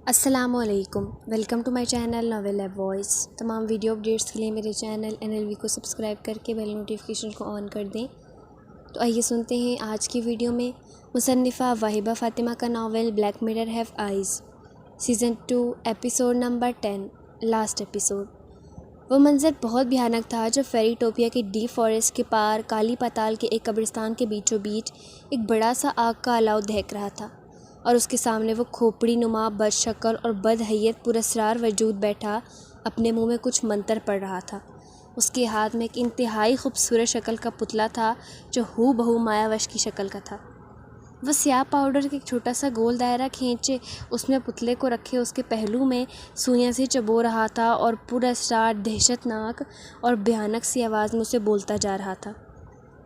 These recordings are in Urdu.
السلام علیکم، welcome to my channel novel lab voice. تمام ویڈیو اپڈیٹس کے لیے میرے چینل NLV کو سبسکرائب کر کے بیل نوٹیفیکیشن کو آن کر دیں۔ تو آئیے سنتے ہیں آج کی ویڈیو میں مصنفہ واہبہ فاطمہ کا novel black mirror have eyes, season 2 episode number 10، last episode. وہ منظر بہت بھیانک تھا جب فیری ٹوپیا کے ڈیپ فارسٹ کے پار کالی پاتال کے ایک قبرستان کے بیچوں بیچ ایک بڑا سا آگ کا الاؤ دہک رہا تھا، اور اس کے سامنے وہ کھوپڑی نما بد شکل اور بد حیت پراسرار وجود بیٹھا اپنے منہ میں کچھ منتر پڑھ رہا تھا۔ اس کے ہاتھ میں ایک انتہائی خوبصورت شکل کا پتلا تھا جو ہو بہو مایا وش کی شکل کا تھا۔ وہ سیاہ پاؤڈر کے ایک چھوٹا سا گول دائرہ کھینچے اس میں پتلے کو رکھے اس کے پہلو میں سوئیاں سے چبو رہا تھا اور پراسرار دہشت ناک اور بھیانک سی آواز میں اسے بولتا جا رہا تھا،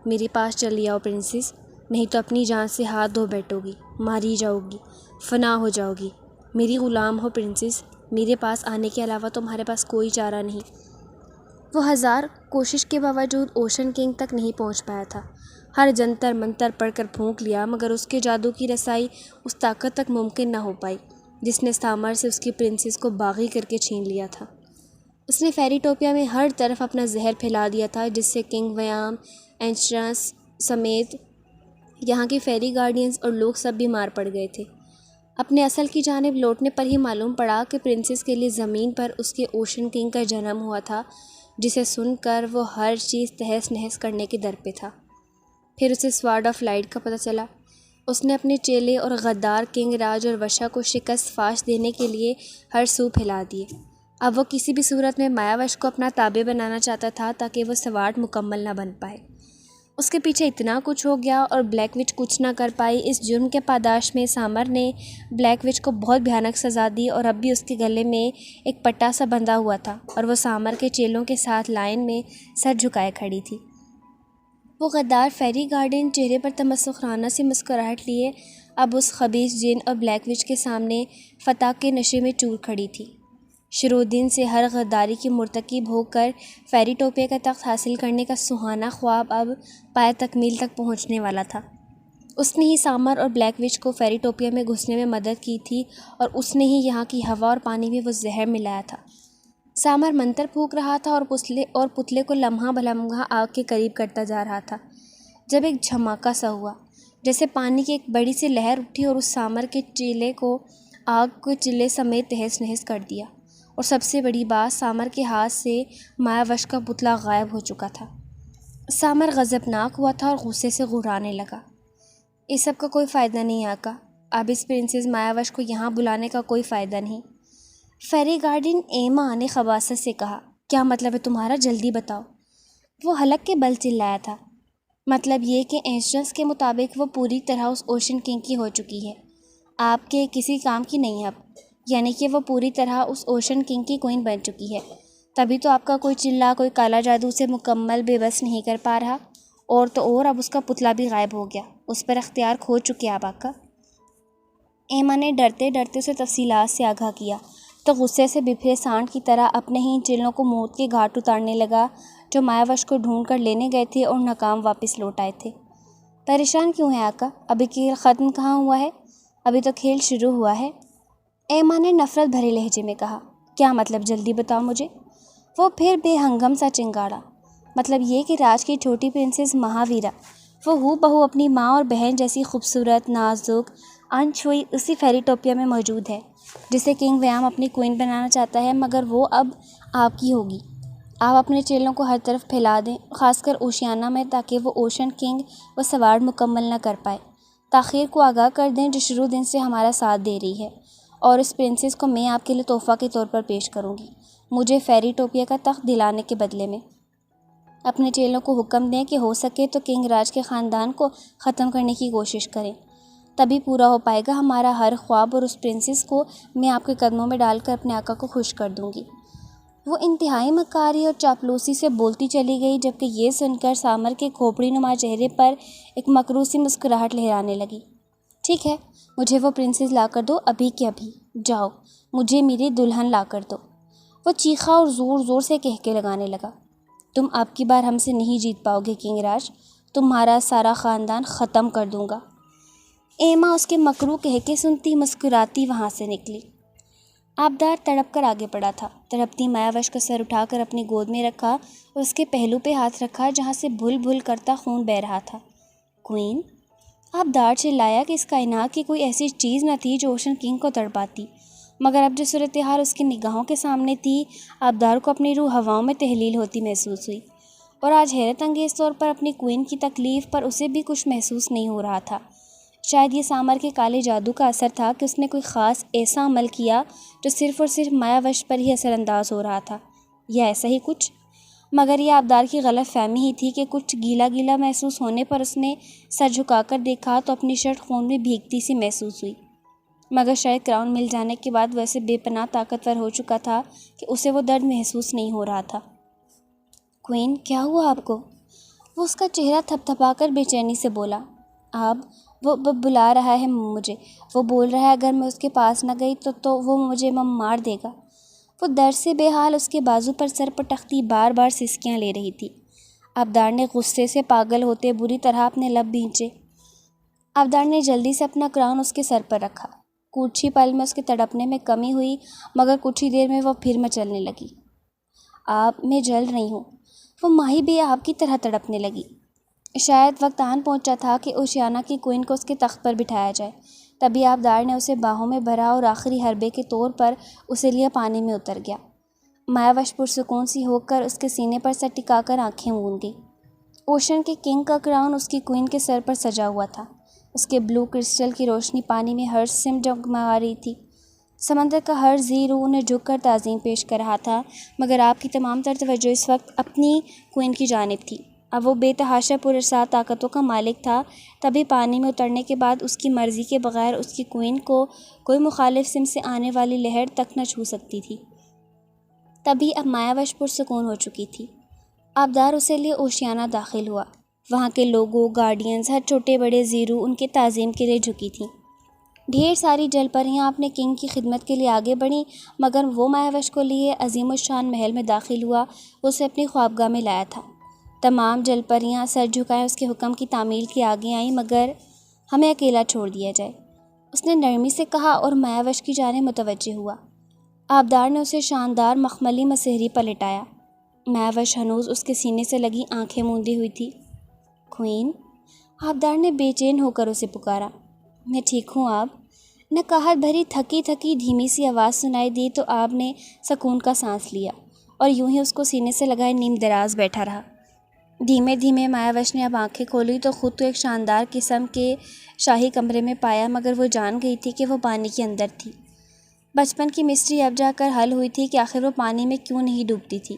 میرے پاس چلی آؤ پرنسس، نہیں تو اپنی جان سے ہاتھ دھو بیٹھو گی، ماری جاؤ گی، فنا ہو جاؤ گی، میری غلام ہو پرنسس، میرے پاس آنے کے علاوہ تمہارے پاس کوئی چارہ نہیں۔ وہ ہزار کوشش کے باوجود اوشن کنگ تک نہیں پہنچ پایا تھا۔ ہر جنتر منتر پڑھ کر پھونک لیا مگر اس کے جادو کی رسائی اس طاقت تک ممکن نہ ہو پائی جس نے سامر سے اس کی پرنسس کو باغی کر کے چھین لیا تھا۔ اس نے فیری ٹوپیا میں ہر طرف اپنا زہر پھیلا دیا تھا جس سے کنگ ویام، اینشرنس سمیت یہاں کے فیری گارڈینز اور لوگ سب بیمار پڑ گئے تھے۔ اپنے اصل کی جانب لوٹنے پر ہی معلوم پڑا کہ پرنسس کے لیے زمین پر اس کے اوشن کنگ کا جنم ہوا تھا، جسے سن کر وہ ہر چیز تہس نہس کرنے کے در پہ تھا۔ پھر اسے سوارڈ آف لائٹ کا پتہ چلا۔ اس نے اپنے چیلے اور غدار کنگ راج اور وشا کو شکست فاش دینے کے لیے ہر سو پھیلا دیے۔ اب وہ کسی بھی صورت میں مایا وش کو اپنا تابع بنانا چاہتا تھا تاکہ وہ سوارڈ مکمل نہ بن پائے۔ اس کے پیچھے اتنا کچھ ہو گیا اور بلیک وچ کچھ نہ کر پائی۔ اس جرم کے پاداش میں سامر نے بلیک وچ کو بہت بھیانک سزا دی اور اب بھی اس کے گلے میں ایک پٹا سا بندھا ہوا تھا اور وہ سامر کے چیلوں کے ساتھ لائن میں سر جھکائے کھڑی تھی۔ وہ غدار فیری گارڈین چہرے پر تمسخرانہ سی مسکراہٹ لیے اب اس خبیث جن اور بلیک وچ کے سامنے فتح کے نشے میں چور کھڑی تھی۔ شروع دن سے ہر غداری کی مرتکب ہو کر فیری ٹوپیا کا تخت حاصل کرنے کا سہانا خواب اب پائے تکمیل تک پہنچنے والا تھا۔ اس نے ہی سامر اور بلیک وچ کو فیری ٹوپیا میں گھسنے میں مدد کی تھی اور اس نے ہی یہاں کی ہوا اور پانی میں وہ زہر ملایا تھا۔ سامر منتر پھونک رہا تھا اور پتلے کو لمحہ بلمحہ آگ کے قریب کرتا جا رہا تھا جب ایک جھماکا سا ہوا، جیسے پانی کی ایک بڑی سی لہر اٹھی اور اس سامر کے چیلے کو آگ کے چلے سمیت تہس نہس کر دیا، اور سب سے بڑی بات سامر کے ہاتھ سے مایا وش کا پتلا غائب ہو چکا تھا۔ سامر غضبناک ہوا تھا اور غصے سے غرانے لگا۔ اس سب کا کوئی فائدہ نہیں آقا، اب اس پرنسس مایا وش کو یہاں بلانے کا کوئی فائدہ نہیں۔ فیری گارڈین ایما نے خباثت سے کہا، کیا مطلب ہے تمہارا، جلدی بتاؤ۔ وہ حلق کے بل چلایا تھا، مطلب یہ کہ اینشرنس کے مطابق وہ پوری طرح اس اوشن کنگ کی ہو چکی ہے، آپ کے کسی کام کی نہیں اب، یعنی کہ وہ پوری طرح اس اوشن کنگ کی کوئین بن چکی ہے، تبھی تو آپ کا کوئی چلا کوئی کالا جادو سے مکمل بے بس نہیں کر پا رہا، اور تو اور اب اس کا پتلا بھی غائب ہو گیا، اس پر اختیار کھو چکے آپ آقا۔ ایما نے ڈرتے ڈرتے اسے تفصیلات سے آگاہ کیا تو غصے سے بپھرے سانڈ کی طرح اپنے ہی چیلوں کو موت کے گھاٹ اتارنے لگا جو مایا وش کو ڈھونڈ کر لینے گئے تھے اور ناکام واپس لوٹ آئے تھے۔ پریشان کیوں ہے آقا، ابھی کھیل ختم کہاں ہوا ہے، ابھی تو کھیل شروع ہوا ہے۔ ایما نے نفرت بھرے لہجے میں کہا، کیا مطلب، جلدی بتاؤ مجھے۔ وہ پھر بے ہنگم سا چنگاڑا، مطلب یہ کہ راج کی چھوٹی پرنسس مہاویرا، وہ ہو بہو اپنی ماں اور بہن جیسی خوبصورت، نازک، انچھوئی اسی فیری ٹوپیا میں موجود ہے جسے کنگ ویام اپنی کوئین بنانا چاہتا ہے، مگر وہ اب آپ کی ہوگی۔ آپ اپنے چیلوں کو ہر طرف پھیلا دیں، خاص کر اوشیانہ میں، تاکہ وہ اوشن کنگ وہ سوارڈ مکمل نہ کر پائے۔ تاخیر کو آگاہ کر دیں جو شروع دن سے ہمارا ساتھ دے رہی ہے، اور اس پرنسس کو میں آپ کے لیے تحفہ کے طور پر پیش کروں گی، مجھے فیری ٹوپیا کا تخت دلانے کے بدلے میں۔ اپنے چیلوں کو حکم دیں کہ ہو سکے تو کنگ راج کے خاندان کو ختم کرنے کی کوشش کریں، تبھی پورا ہو پائے گا ہمارا ہر خواب، اور اس پرنسس کو میں آپ کے قدموں میں ڈال کر اپنے آقا کو خوش کر دوں گی۔ وہ انتہائی مکاری اور چاپلوسی سے بولتی چلی گئی جبکہ یہ سن کر سامر کے کھوپڑی نما چہرے پر ایک مکروہ سی مسکراہٹ لہرانے لگی۔ ٹھیک ہے، مجھے وہ پرنسس لا کر دو، ابھی کے ابھی، جاؤ، مجھے میری دلہن لا کر دو۔ وہ چیخا اور زور زور سے کہکے لگانے لگا، تم اب کی بار ہم سے نہیں جیت پاؤ گے کنگ راج، تمہارا سارا خاندان ختم کر دوں گا۔ ایما اس کے مکروہ کہکے سنتی مسکراتی وہاں سے نکلی۔ آبدار تڑپ کر آگے بڑھا تھا۔ تڑپتی مایاوش کا سر اٹھا کر اپنی گود میں رکھا اور اس کے پہلو پہ ہاتھ رکھا جہاں سے بھل بھل کرتا خون بہہ رہا تھا۔ کوئین، آبدار چلایا کہ اس کائنات کی کوئی ایسی چیز نہ تھی جو اوشن کنگ کو تڑپاتی، مگر اب جو صورتحال اس کی نگاہوں کے سامنے تھی، آبدار کو اپنی روح ہواؤں میں تحلیل ہوتی محسوس ہوئی، اور آج حیرت انگیز طور پر اپنی کوئین کی تکلیف پر اسے بھی کچھ محسوس نہیں ہو رہا تھا۔ شاید یہ سامر کے کالے جادو کا اثر تھا کہ اس نے کوئی خاص ایسا عمل کیا جو صرف اور صرف مایاوش پر ہی اثر انداز ہو رہا تھا، یا ایسا ہی کچھ۔ مگر یہ آبدار کی غلط فہمی ہی تھی کہ کچھ گیلا گیلا محسوس ہونے پر اس نے سر جھکا کر دیکھا تو اپنی شرٹ خون میں بھیگتی سی محسوس ہوئی، مگر شاید کراؤن مل جانے کے بعد وہ ایسے بے پناہ طاقتور ہو چکا تھا کہ اسے وہ درد محسوس نہیں ہو رہا تھا۔ کوئین، کیا ہوا آپ کو؟ وہ اس کا چہرہ تھپ تھپا کر بے چینی سے بولا۔ وہ بلا رہا ہے مجھے، وہ بول رہا ہے اگر میں اس کے پاس نہ گئی تو وہ مجھے مار دے گا۔ وہ درد سے بے حال اس کے بازو پر سر پٹکتی بار بار سسکیاں لے رہی تھی۔ آبدار نے غصے سے پاگل ہوتے بری طرح اپنے لب بھینچے۔ آبدار نے جلدی سے اپنا کراؤن اس کے سر پر رکھا۔ کچھ ہی پل میں اس کے تڑپنے میں کمی ہوئی، مگر کچھ ہی دیر میں وہ پھر مچلنے لگی۔ میں جل رہی ہوں۔ وہ ماہی بھی آپ کی طرح تڑپنے لگی۔ شاید وقت آن پہنچا تھا کہ اوشیانہ کی کوئین کو اس کے تخت پر بٹھایا جائے۔ تبھی آبدار نے اسے باہوں میں بھرا اور آخری حربے کے طور پر اسے لیا پانی میں اتر گیا۔ مایاوش پرسکون سی ہو کر اس کے سینے پر سر ٹکا کر آنکھیں موند گئی۔ اوشن کے کنگ کا کراؤن اس کی کوئین کے سر پر سجا ہوا تھا۔ اس کے بلو کرسٹل کی روشنی پانی میں ہر سمت جگمگا رہی تھی۔ سمندر کا ہر ذی روح انہیں جھک کر تعظیم پیش کر رہا تھا، مگر آپ کی تمام تر توجہ اس وقت اپنی کوئین کی جانب تھی۔ اب وہ بے تحاشا پراسرار طاقتوں کا مالک تھا، تبھی پانی میں اترنے کے بعد اس کی مرضی کے بغیر اس کی کوئین کو کوئی مخالف سمت سے آنے والی لہر تک نہ چھو سکتی تھی۔ تبھی اب مایاوش پرسکون ہو چکی تھی۔ آبدار اسے لیے اوشیانہ داخل ہوا۔ وہاں کے لوگوں، گارڈینز، ہر چھوٹے بڑے زیرو ان کے تعظیم کے لیے جھکی تھیں۔ ڈھیر ساری جل پریاں اپنے کنگ کی خدمت کے لیے آگے بڑھیں، مگر وہ مایاوش کو لیے عظیم الشان محل میں داخل ہوا، وہ اسے اپنی خوابگاہ میں لایا تھا۔ تمام جل پریاں سر جھکائے اس کے حکم کی تعمیل کے آگے آئیں، مگر ہمیں اکیلا چھوڑ دیا جائے، اس نے نرمی سے کہا اور مایاوش کی جانب متوجہ ہوا۔ آبدار نے اسے شاندار مخملی مسحری پر لٹایا۔ مایاوش ہنوز اس کے سینے سے لگی آنکھیں موندی ہوئی تھی۔ کوئین، آبدار نے بے چین ہو کر اسے پکارا۔ میں ٹھیک ہوں آپ، نقاہت بھری تھکی تھکی دھیمی سی آواز سنائی دی تو آپ نے سکون کا سانس لیا اور یوں ہی اس کو سینے سے لگائے نیم دراز بیٹھا رہا۔ دھیمے دھیمے مایاوش نے اب آنکھیں کھولی تو خود تو ایک شاندار قسم کے شاہی کمرے میں پایا، مگر وہ جان گئی تھی کہ وہ پانی کے اندر تھی۔ بچپن کی مسٹری اب جا کر حل ہوئی تھی کہ آخر وہ پانی میں کیوں نہیں ڈوبتی تھی،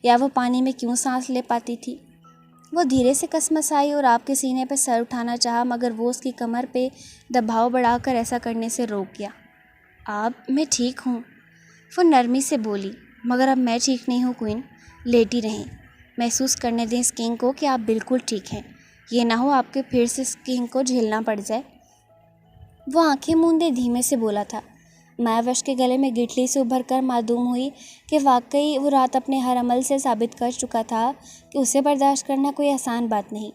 یا وہ پانی میں کیوں سانس لے پاتی تھی۔ وہ دھیرے سے کسمسائی اور آپ کے سینے پہ سر اٹھانا چاہا، مگر وہ اس کی کمر پہ دباؤ بڑھا کر ایسا کرنے سے روک گیا۔ میں ٹھیک ہوں، وہ نرمی سے بولی، مگر اب میں ٹھیک نہیں ہوں کوئین، لیٹی رہیں، محسوس کرنے دیں اس کنگ کو کہ آپ بالکل ٹھیک ہیں، یہ نہ ہو آپ کے پھر سے اس کنگ کو جھیلنا پڑ جائے۔ وہ آنکھیں موندے دھیمے سے بولا تھا۔ مایاوش کے گلے میں گٹھلی سے ابھر کر معلوم ہوئی کہ واقعی وہ رات اپنے ہر عمل سے ثابت کر چکا تھا کہ اسے برداشت کرنا کوئی آسان بات نہیں،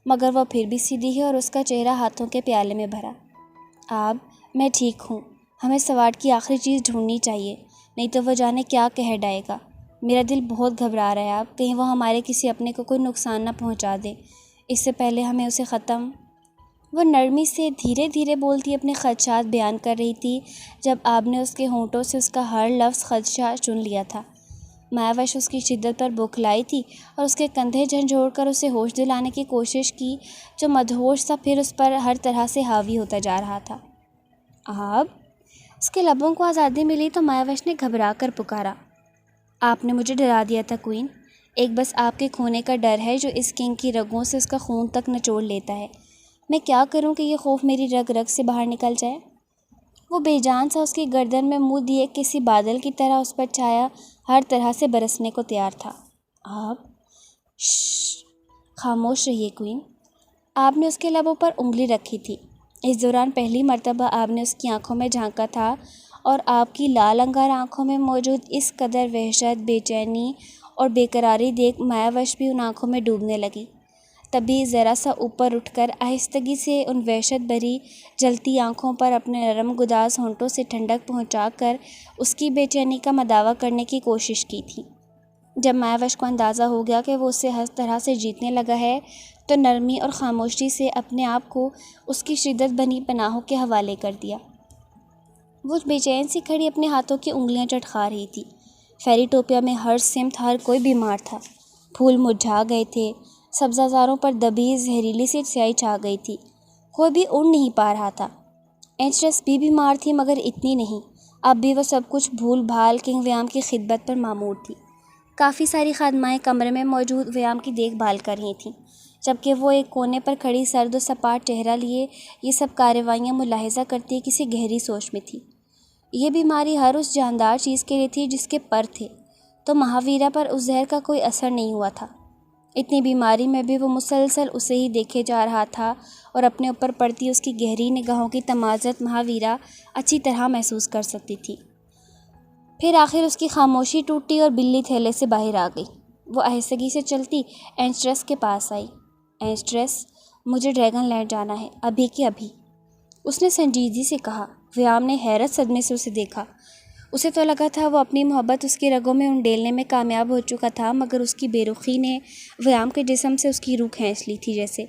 مگر وہ پھر بھی سیدھی ہے اور اس کا چہرہ ہاتھوں کے پیالے میں بھرا۔ میں ٹھیک ہوں، ہمیں سواٹ کی آخری چیز ڈھونڈنی چاہیے، نہیں تو وہ جانے کیا کہہ ڈائے گا۔ میرا دل بہت گھبرا رہا ہے، آپ کہیں وہ ہمارے کسی اپنے کو کوئی نقصان نہ پہنچا دے، اس سے پہلے ہمیں اسے ختم۔ وہ نرمی سے دھیرے دھیرے بولتی اپنے خدشات بیان کر رہی تھی، جب آپ نے اس کے ہونٹوں سے اس کا ہر لفظ خدشہ چن لیا تھا۔ مایاوش اس کی شدت پر بوکھلائی تھی اور اس کے کندھے جھنجھوڑ کر اسے ہوش دلانے کی کوشش کی، جو مدہوش سا پھر اس پر ہر طرح سے حاوی ہوتا جا رہا تھا۔ اس کے لبوں کو آزادی ملی تو مایاوش نے گھبرا کر پکارا۔ آپ نے مجھے ڈرا دیا تھا کوئین، ایک بس آپ کے کھونے کا ڈر ہے جو اس کنگ کی رگوں سے اس کا خون تک نچوڑ لیتا ہے۔ میں کیا کروں کہ یہ خوف میری رگ رگ سے باہر نکل جائے؟ وہ بے جان سا اس کی گردن میں منہ دیے کسی بادل کی طرح اس پر چھایا ہر طرح سے برسنے کو تیار تھا۔ خاموش رہیے کوئین۔ آپ نے اس کے لبوں پر انگلی رکھی تھی۔ اس دوران پہلی مرتبہ آپ نے اس کی آنکھوں میں جھانکا تھا اور آپ کی لال انگار آنکھوں میں موجود اس قدر وحشت، بے چینی اور بے قراری دیکھ مایاوش بھی ان آنکھوں میں ڈوبنے لگی۔ تبھی ذرا سا اوپر اٹھ کر آہستگی سے ان وحشت بھری جلتی آنکھوں پر اپنے نرم گداز ہونٹوں سے ٹھنڈک پہنچا کر اس کی بے چینی کا مداوع کرنے کی کوشش کی تھی۔ جب مایاوش کو اندازہ ہو گیا کہ وہ اسے ہر طرح سے جیتنے لگا ہے تو نرمی اور خاموشی سے اپنے آپ کو اس کی شدت بنی پناہوں کے حوالے کر دیا۔ وہ بے چین سی کھڑی اپنے ہاتھوں کی انگلیاں چٹکا رہی تھی۔ فیری ٹوپیا میں ہر سمت ہر کوئی بیمار تھا۔ پھول مرجھا گئے تھے، سبزہ زاروں پر دبی زہریلی سی سیاہی چھا گئی تھی، کوئی بھی اڑ نہیں پا رہا تھا۔ اینچرس بھی بیمار تھی مگر اتنی نہیں۔ اب بھی وہ سب کچھ بھول بھال کنگ ویام کی خدمت پر مامور تھی۔ کافی ساری خادمائیں کمرے میں موجود ویام کی دیکھ بھال کر رہی تھیں، جبکہ وہ ایک کونے پر کھڑی سرد و سپاٹ چہرہ لیے یہ سب کارروائیاں ملاحظہ کرتی کسی گہری سوچ میں تھی۔ یہ بیماری ہر اس جاندار چیز کے لیے تھی جس کے پر تھے، تو مہاویرا پر اس زہر کا کوئی اثر نہیں ہوا تھا۔ اتنی بیماری میں بھی وہ مسلسل اسے ہی دیکھے جا رہا تھا اور اپنے اوپر پڑتی اس کی گہری نگاہوں کی تمازت مہاویرا اچھی طرح محسوس کر سکتی تھی۔ پھر آخر اس کی خاموشی ٹوٹی اور بلی تھیلے سے باہر آ گئی۔ وہ آہستگی سے چلتی اینچرس کے پاس آئی۔ اینچرس، مجھے ڈریگن لینڈ جانا ہے، ابھی کے ابھی، اس نے سنجیدگی سے کہا۔ ویام نے حیرت صدمے سے اسے دیکھا۔ اسے تو لگا تھا وہ اپنی محبت اس کی رگوں میں انڈیلنے میں کامیاب ہو چکا تھا، مگر اس کی بے رخی نے ویام کے جسم سے اس کی روح کھینچ لی تھی جیسے۔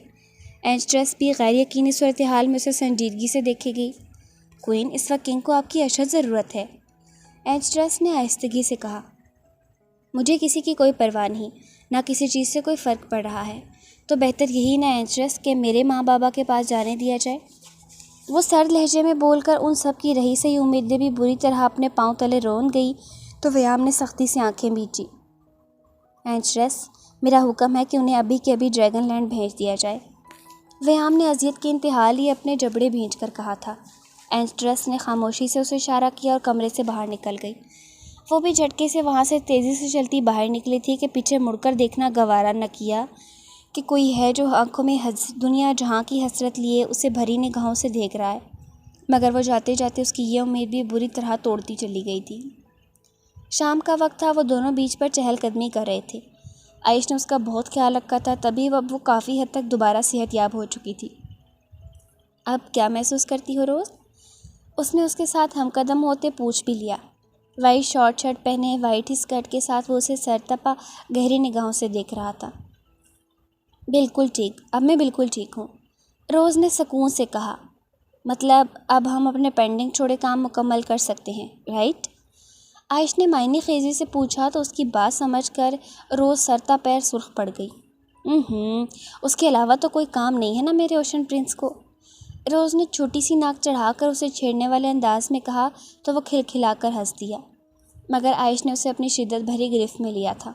اینچرس بھی غیر یقینی صورتحال میں اسے سنجیدگی سے دیکھے گئی۔ کوئن، اس وقت کنگ کو آپ کی اشد ضرورت ہے، اینچرس نے آہستگی سے کہا۔ مجھے کسی کی کوئی پرواہ نہیں، نہ کسی چیز سے کوئی فرق پڑ رہا ہے، تو بہتر یہی نہ اینچرس کہ میرے ماں بابا کے پاس جانے دیا جائے۔ وہ سرد لہجے میں بول کر ان سب کی رہی سہی امیدیں بھی بری طرح اپنے پاؤں تلے رون گئی تو ویام نے سختی سے آنکھیں میچی۔ اینچرس، میرا حکم ہے کہ انہیں ابھی کے ابھی ڈریگن لینڈ بھیج دیا جائے، ویام نے اذیت کی انتہا لیے اپنے جبڑے بھینچ کر کہا تھا۔ اینچرس نے خاموشی سے اسے اشارہ کیا اور کمرے سے باہر نکل گئی۔ وہ بھی جھٹکے سے وہاں سے تیزی سے چلتی باہر نکلی تھی کہ پیچھے مڑ کر دیکھنا گوارا نہ کیا کہ کوئی ہے جو آنکھوں میں دنیا جہاں کی حسرت لیے اسے بھری نگاہوں سے دیکھ رہا ہے، مگر وہ جاتے جاتے اس کی یہ امید بھی بری طرح توڑتی چلی گئی تھی۔ شام کا وقت تھا، وہ دونوں بیچ پر چہل قدمی کر رہے تھے۔ عائش نے اس کا بہت خیال رکھا تھا، تبھی اب وہ کافی حد تک دوبارہ صحت یاب ہو چکی تھی۔ اب کیا محسوس کرتی ہو روز؟ اس نے اس کے ساتھ ہم قدم ہوتے پوچھ بھی لیا۔ وائٹ شارٹ شرٹ پہنے وائٹ ہی اسکرٹ کے ساتھ وہ اسے سرتپا گہری نگاہوں سے دیکھ رہا تھا۔ بالکل ٹھیک، اب میں بالکل ٹھیک ہوں، روز نے سکون سے کہا۔ مطلب اب ہم اپنے پینڈنگ چھوڑے کام مکمل کر سکتے ہیں، رائٹ؟ عائش نے معنی خیزی سے پوچھا تو اس کی بات سمجھ کر روز سرتا پیر سرخ پڑ گئی۔ اس کے علاوہ تو کوئی کام نہیں ہے نا میرے اوشن پرنس کو، روز نے چھوٹی سی ناک چڑھا کر اسے چھیڑنے والے انداز میں کہا تو وہ کھلکھلا کر ہنس دیا، مگر عائش نے اسے اپنی شدت بھری گرفت میں لیا تھا۔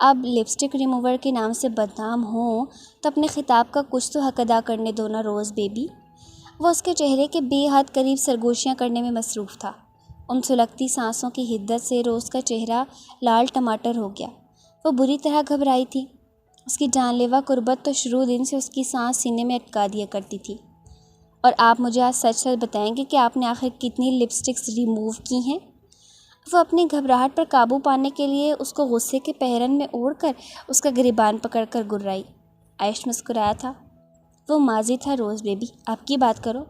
اب لپسٹک ریموور کے نام سے بدنام ہوں تو اپنے خطاب کا کچھ تو حق ادا کرنے دو نا روز بیبی۔ وہ اس کے چہرے کے بے حد قریب سرگوشیاں کرنے میں مصروف تھا۔ ان سلگتی سانسوں کی حدت سے روز کا چہرہ لال ٹماٹر ہو گیا۔ وہ بری طرح گھبرائی تھی۔ اس کی جان لیوا قربت تو شروع دن سے اس کی سانس سینے میں اٹکا دیا کرتی تھی۔ اور آپ مجھے آج سچ سچ بتائیں گے کہ آپ نے آخر کتنی لپسٹکس ریموو کی ہیں؟ وہ اپنی گھبراہٹ پر قابو پانے کے لیے اس کو غصے کے پہرن میں اوڑھ کر اس کا گریبان پکڑ کر گرائی۔ عائش مسکرایا تھا۔ وہ ماضی تھا روز بیبی، آپ کی بات کرو،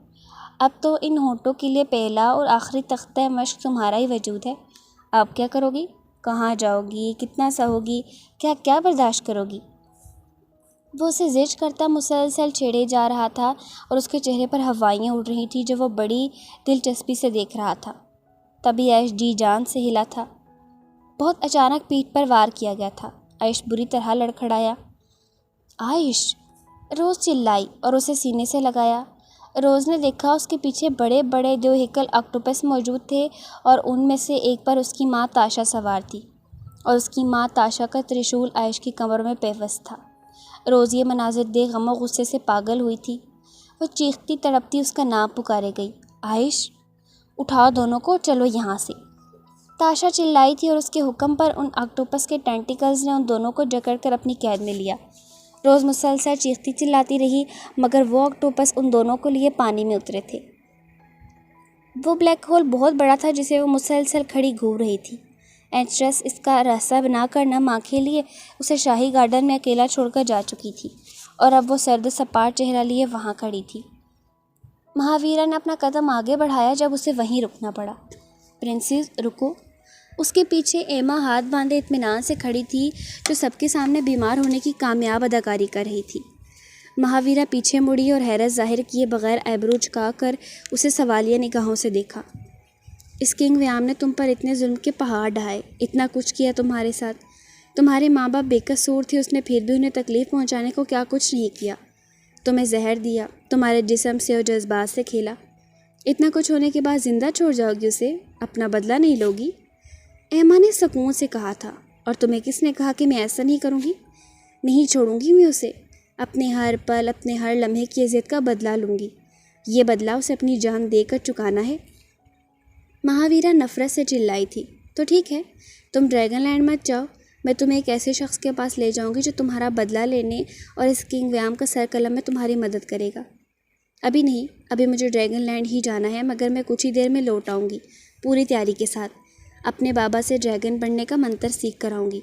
اب تو ان ہونٹوں کے لیے پہلا اور آخری تختہ مشق تمہارا ہی وجود ہے۔ آپ کیا کرو گی؟ کہاں جاؤ گی؟ کتنا سہو گی؟ کیا برداشت کرو گی؟ وہ اسے زج کرتا مسلسل چھیڑے جا رہا تھا اور اس کے چہرے پر ہوائیاں اڑ رہی تھیں جو وہ بڑی دلچسپی سے دیکھ رہا تھا۔ تبھی عائش جی جان سے ہلا تھا۔ بہت اچانک پیٹھ پر وار کیا گیا تھا۔ عائش بری طرح لڑکھڑایا۔ عائش! روز چلائی اور اسے سینے سے لگایا۔ روز نے دیکھا اس کے پیچھے بڑے بڑے 2 ہیکل آکٹوپس موجود تھے اور ان میں سے ایک پر اس کی ماں تاشا سوار تھی اور اس کی ماں تاشا کا ترشول عائش کی کمر میں پیوست تھا۔ روز یہ مناظر دیکھ غم و غصے سے پاگل ہوئی تھی۔ وہ چیختی تڑپتی اس کا نام پکارے گئی، عائش! اٹھاؤ دونوں کو، چلو یہاں سے۔ تاشا چلائی تھی اور اس کے حکم پر ان آکٹوپس کے ٹینٹیکلز نے ان دونوں کو جکڑ کر اپنی قید میں لیا۔ روز مسلسل چیختی چلاتی رہی مگر وہ آکٹوپس ان دونوں کو لیے پانی میں اترے تھے۔ وہ بلیک ہول بہت بڑا تھا جسے وہ مسلسل کھڑی گھور رہی تھی۔ اینچرس اس کا راستہ بنا کر نہ ماں کے لیے اسے شاہی گارڈن میں اکیلا چھوڑ کر جا چکی تھی اور اب وہ سرد سپاٹ چہرہ لیے وہاں کھڑی تھی۔ مہاویرا نے اپنا قدم آگے بڑھایا جب اسے وہیں رکنا پڑا۔ پرنسس رکو۔ اس کے پیچھے ایما ہاتھ باندھے اطمینان سے کھڑی تھی، جو سب کے سامنے بیمار ہونے کی کامیاب اداکاری کر رہی تھی۔ مہاویرا پیچھے مڑی اور حیرت ظاہر کیے بغیر ایبرو جھکا کر اسے سوالیہ نگاہوں سے دیکھا۔ اس کنگ ویام نے تم پر اتنے ظلم کے پہاڑ ڈھائے، اتنا کچھ کیا تمہارے ساتھ۔ تمہارے ماں باپ بے قصور تھے، اس نے پھر بھی انہیں تکلیف پہنچانے کو کیا کچھ نہیں کیا۔ تمہیں زہر دیا، تمہارے جسم سے اور جذبات سے کھیلا۔ اتنا کچھ ہونے کے بعد زندہ چھوڑ جاؤ گی اسے؟ اپنا بدلہ نہیں لوگی؟ ایما نے سکون سے کہا تھا۔ اور تمہیں کس نے کہا کہ میں ایسا نہیں کروں گی؟ نہیں چھوڑوں گی میں اسے، اپنے ہر پل، اپنے ہر لمحے کی اذیت کا بدلہ لوں گی۔ یہ بدلہ اسے اپنی جان دے کر چکانا ہے۔ مہاویرا نفرت سے چلائی تھی۔ تو ٹھیک ہے، تم ڈریگن لینڈ مت جاؤ، میں تمہیں ایک ایسے شخص کے پاس لے جاؤں گی جو تمہارا بدلہ لینے اور اس کنگ ویام کا سر قلم میں تمہاری مدد کرے گا۔ ابھی نہیں، ابھی مجھے ڈریگن لینڈ ہی جانا ہے، مگر میں کچھ ہی دیر میں لوٹ آؤں گی، پوری تیاری کے ساتھ۔ اپنے بابا سے ڈریگن بننے کا منتر سیکھ کر آؤں گی،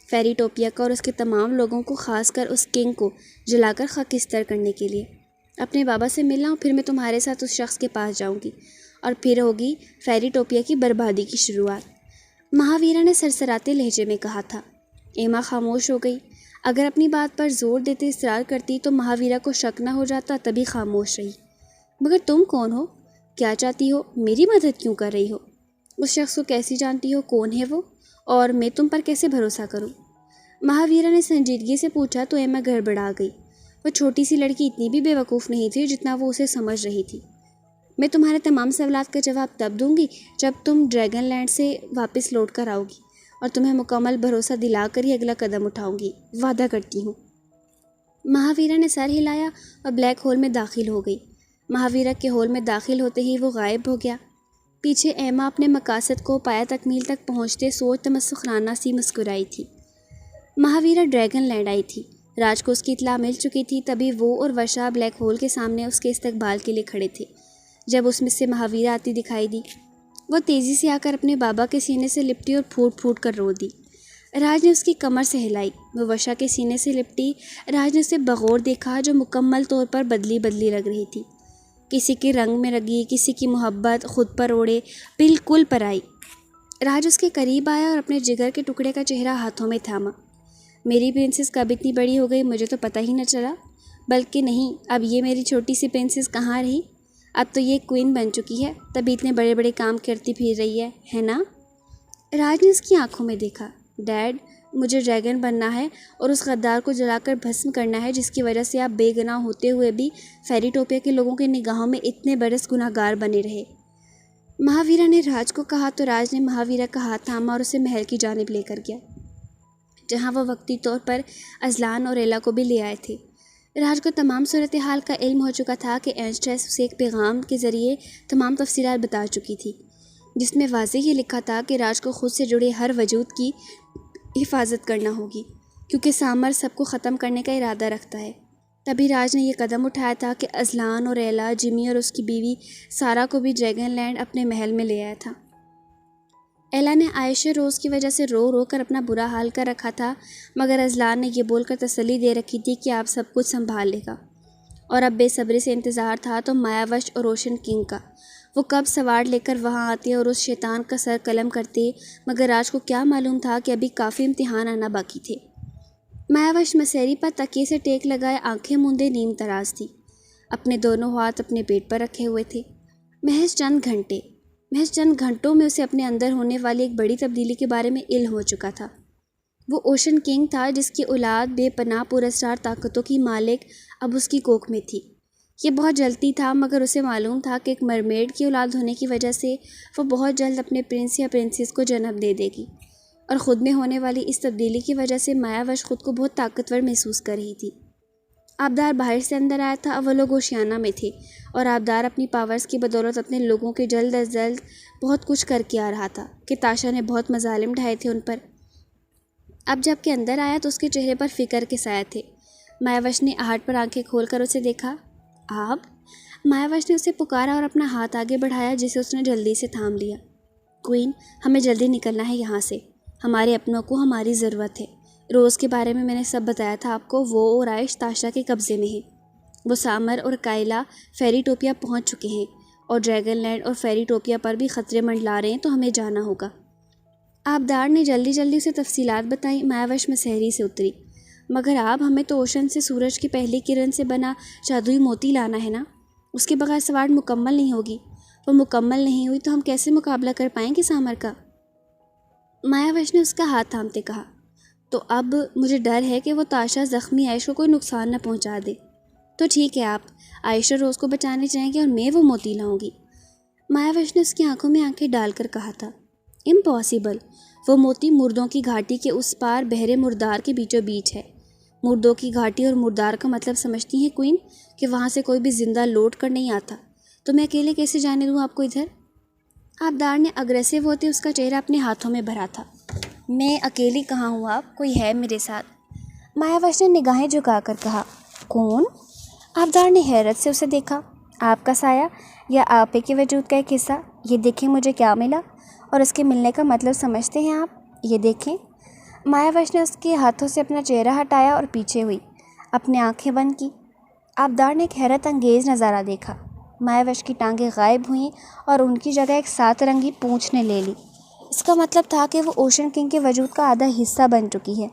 فیری ٹوپیا کا اور اس کے تمام لوگوں کو، خاص کر اس کنگ کو جلا کر خاکستر کرنے کے لیے۔ اپنے بابا سے ملنا اور پھر میں تمہارے ساتھ اس شخص کے پاس جاؤں گی، اور پھر ہوگی فیری ٹوپیا کی بربادی کی شروعات۔ مہاویرا نے سرسراتے لہجے میں کہا تھا۔ ایما خاموش ہو گئی۔ اگر اپنی بات پر زور دیتے اصرار کرتی تو مہاویرا کو شک نہ ہو جاتا، تبھی خاموش رہی۔ مگر تم کون ہو؟ کیا چاہتی ہو؟ میری مدد کیوں کر رہی ہو؟ اس شخص کو کیسی جانتی ہو؟ کون ہے وہ؟ اور میں تم پر کیسے بھروسہ کروں؟ مہاویرا نے سنجیدگی سے پوچھا تو ایما گڑبڑا گئی۔ وہ چھوٹی سی لڑکی اتنی بھی بے وقوف نہیں تھی جتنا وہ اسے سمجھ رہی تھی۔ میں تمہارے تمام سوالات کا جواب تب دوں گی جب تم ڈریگن لینڈ سے واپس لوٹ کر آؤ گی، اور تمہیں مکمل بھروسہ دلا کر ہی اگلا قدم اٹھاؤں گی، وعدہ کرتی ہوں۔ مہاویرا نے سر ہلایا اور بلیک ہول میں داخل ہو گئی۔ مہاویرا کے ہول میں داخل ہوتے ہی وہ غائب ہو گیا۔ پیچھے ایما اپنے مقاصد کو پایہ تکمیل تک پہنچتے سوچ تمسخرانہ سی مسکرائی تھی۔ مہاویرا ڈریگن لینڈ آئی تھی۔ راج کو اس کی اطلاع مل چکی تھی، تبھی وہ اور وشا بلیک ہول کے سامنے اس کے استقبال کے لیے کھڑے تھے۔ جب اس میں سے مہاویرا آتی دکھائی دی، وہ تیزی سے آ کر اپنے بابا کے سینے سے لپٹی اور پھوٹ پھوٹ کر رو دی۔ راج نے اس کی کمر سے ہلائی، وہ وشا کے سینے سے لپٹی۔ راج نے اسے بغور دیکھا، جو مکمل طور پر بدلی بدلی لگ رہی تھی، کسی کے رنگ میں رنگی، کسی کی محبت خود پر اوڑھے، بالکل پرائی۔ راج اس کے قریب آیا اور اپنے جگر کے ٹکڑے کا چہرہ ہاتھوں میں تھاما۔ میری پرنسس کب اتنی بڑی ہو گئی مجھے تو پتہ ہی نہ چلا، بلکہ نہیں، اب یہ میری چھوٹی سی پرنسس کہاں رہی؟ اب تو یہ کوئین بن چکی ہے، تبھی اتنے بڑے بڑے کام کرتی پھر رہی ہے نا؟ راج نے اس کی آنکھوں میں دیکھا۔ ڈیڈ، مجھے ڈریگن بننا ہے اور اس غدار کو جلا کر بھسم کرنا ہے جس کی وجہ سے آپ بے گناہ ہوتے ہوئے بھی فیری ٹوپیا کے لوگوں کے نگاہوں میں اتنے برس گناہ گار بنے رہے۔ مہاویرا نے راج کو کہا تو راج نے مہاویرا کا ہاتھ تھاما اور اسے محل کی جانب لے کر گیا، جہاں وہ وقتی طور پر ازلان اور ایلا کو بھی لے آئے تھے۔ راج کو تمام صورتحال کا علم ہو چکا تھا کہ اینسٹریس اسے ایک پیغام کے ذریعے تمام تفصیلات بتا چکی تھی، جس میں واضح یہ لکھا تھا کہ راج کو خود سے جڑے ہر وجود کی حفاظت کرنا ہوگی، کیونکہ سامر سب کو ختم کرنے کا ارادہ رکھتا ہے۔ تبھی راج نے یہ قدم اٹھایا تھا کہ ازلان اور ایلا، جمی اور اس کی بیوی سارا کو بھی ڈریگن لینڈ اپنے محل میں لے آیا تھا۔ ایلا نے عائشہ روز کی وجہ سے رو رو کر اپنا برا حال کر رکھا تھا، مگر ازلان نے یہ بول کر تسلی دے رکھی تھی کہ آپ سب کچھ سنبھال لے گا، اور اب بے صبری سے انتظار تھا تو مایاوش اور روشن کنگ کا، وہ کب سوار لے کر وہاں آتے اور اس شیطان کا سر قلم کرتے، مگر راج کو کیا معلوم تھا کہ ابھی کافی امتحان آنا باقی تھے۔ مایاوش مسیری پر تکیے سے ٹیک لگائے آنکھیں موندے نیم تراز تھی، اپنے دونوں ہاتھ اپنے پیٹ پر رکھے ہوئے تھے۔ محض چند گھنٹوں میں اسے اپنے اندر ہونے والی ایک بڑی تبدیلی کے بارے میں علم ہو چکا تھا۔ وہ اوشن کنگ تھا جس کی اولاد بے پناہ پراسرار طاقتوں کی مالک اب اس کی کوکھ میں تھی۔ یہ بہت جلدی تھا، مگر اسے معلوم تھا کہ ایک مرمیڈ کی اولاد ہونے کی وجہ سے وہ بہت جلد اپنے پرنس یا پرنسس کو جنم دے دے گی، اور خود میں ہونے والی اس تبدیلی کی وجہ سے مایاوش خود کو بہت طاقتور محسوس کر رہی تھی۔ آبدار باہر سے اندر آیا تھا، وہ لوگ اوشیانہ میں تھے، اور آبدار اپنی پاورز کی بدولت اپنے لوگوں کے جلد از جلد بہت کچھ کر کے آ رہا تھا کہ تاشا نے بہت مظالم ڈھائے تھے ان پر۔ اب جب کہ اندر آیا تو اس کے چہرے پر فکر کے سایہ تھے۔ مایاوش نے آہٹ پر آنکھیں کھول کر اسے دیکھا۔ آپ؟ مایاوش نے اسے پکارا اور اپنا ہاتھ آگے بڑھایا، جسے اس نے جلدی سے تھام لیا۔ کوئین، ہمیں جلدی نکلنا ہے یہاں سے، ہمارے اپنوں کو ہماری ضرورت ہے، روز کے بارے میں نے سب بتایا تھا آپ کو، وہ اور عائش تاشا کے قبضے میں ہیں۔ وہ سامر اور کائلا فیری ٹوپیا پہنچ چکے ہیں اور ڈریگن لینڈ اور فیری ٹوپیا پر بھی خطرے منڈلا رہے ہیں، تو ہمیں جانا ہوگا۔ آبدار نے جلدی جلدی سے تفصیلات بتائیں۔ مایاوش مسحری سے اتری۔ مگر آپ، ہمیں تو اوشن سے سورج کی پہلی کرن سے بنا جادوئی موتی لانا ہے نا، اس کے بغیر سوارٹ مکمل نہیں ہوگی۔ وہ مکمل نہیں ہوئی تو ہم کیسے مقابلہ کر پائیں گے سامر کا؟ مایاوش نے اس کا ہاتھ تھامتے کہا۔ تو اب مجھے ڈر ہے کہ وہ تاشا زخمی عائش کو کوئی نقصان نہ پہنچا دے۔ تو ٹھیک ہے، آپ عائش اور روز کو بچانے جائیں گے اور میں وہ موتی لاؤں گی۔ مایاوش نے اس کی آنکھوں میں آنکھیں ڈال کر کہا تھا۔ امپاسبل، وہ موتی مردوں کی گھاٹی کے اس پار بحر مردار کے بیچوں بیچ ہے۔ مردوں کی گھاٹی اور مردار کا مطلب سمجھتی ہیں کوئین، کہ وہاں سے کوئی بھی زندہ لوٹ کر نہیں آتا۔ تو میں اکیلے کیسے جانے دوں آپ کو ادھر؟ آبدار نے اگریسو ہوتے اس کا چہرہ اپنے ہاتھوں میں بھرا تھا۔ میں اکیلی کہاں ہوں آپ، کوئی ہے میرے ساتھ۔ مایاوش نے نگاہیں جھکا کر کہا۔ کون؟ آبدار نے حیرت سے اسے دیکھا۔ آپ کا سایہ یا آپ کے وجود کا ایک حصہ؟ یہ دیکھیں مجھے کیا ملا، اور اس کے ملنے کا مطلب سمجھتے ہیں آپ؟ یہ دیکھیں۔ مایاوش نے اس کے ہاتھوں سے اپنا چہرہ ہٹایا اور پیچھے ہوئی، اپنے آنکھیں بند کی۔ آبدار نے ایک حیرت انگیز نظارہ دیکھا۔ مایاوش کی ٹانگیں غائب ہوئیں اور ان کی جگہ ایک 7 رنگی پونچھ نے لے لی۔ اس کا مطلب تھا کہ وہ اوشن کنگ کے وجود کا آدھا حصہ بن چکی ہے،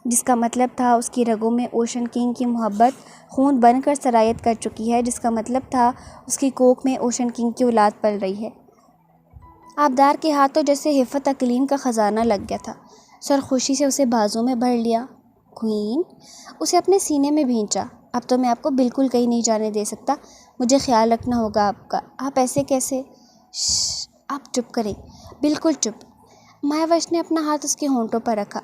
جس کا مطلب تھا اس کی رگوں میں اوشن کنگ کی محبت خون بن کر سرایت کر چکی ہے، جس کا مطلب تھا اس کی کوکھ میں اوشن کنگ کی اولاد پل رہی ہے۔ آبدار کے ہاتھوں جیسے حفت اقلیم کا خزانہ لگ گیا تھا۔ سرخوشی سے اسے بازوں میں بھر لیا۔ کوئین، اسے اپنے سینے میں بھینچا۔ اب تو میں آپ کو بالکل کہیں نہیں جانے دے سکتا، مجھے خیال رکھنا ہوگا آپ کا۔ آپ ایسے کیسے؟ آپ چپ کریں، بالکل چپ۔ مایاوش نے اپنا ہاتھ اس کے ہونٹوں پر رکھا۔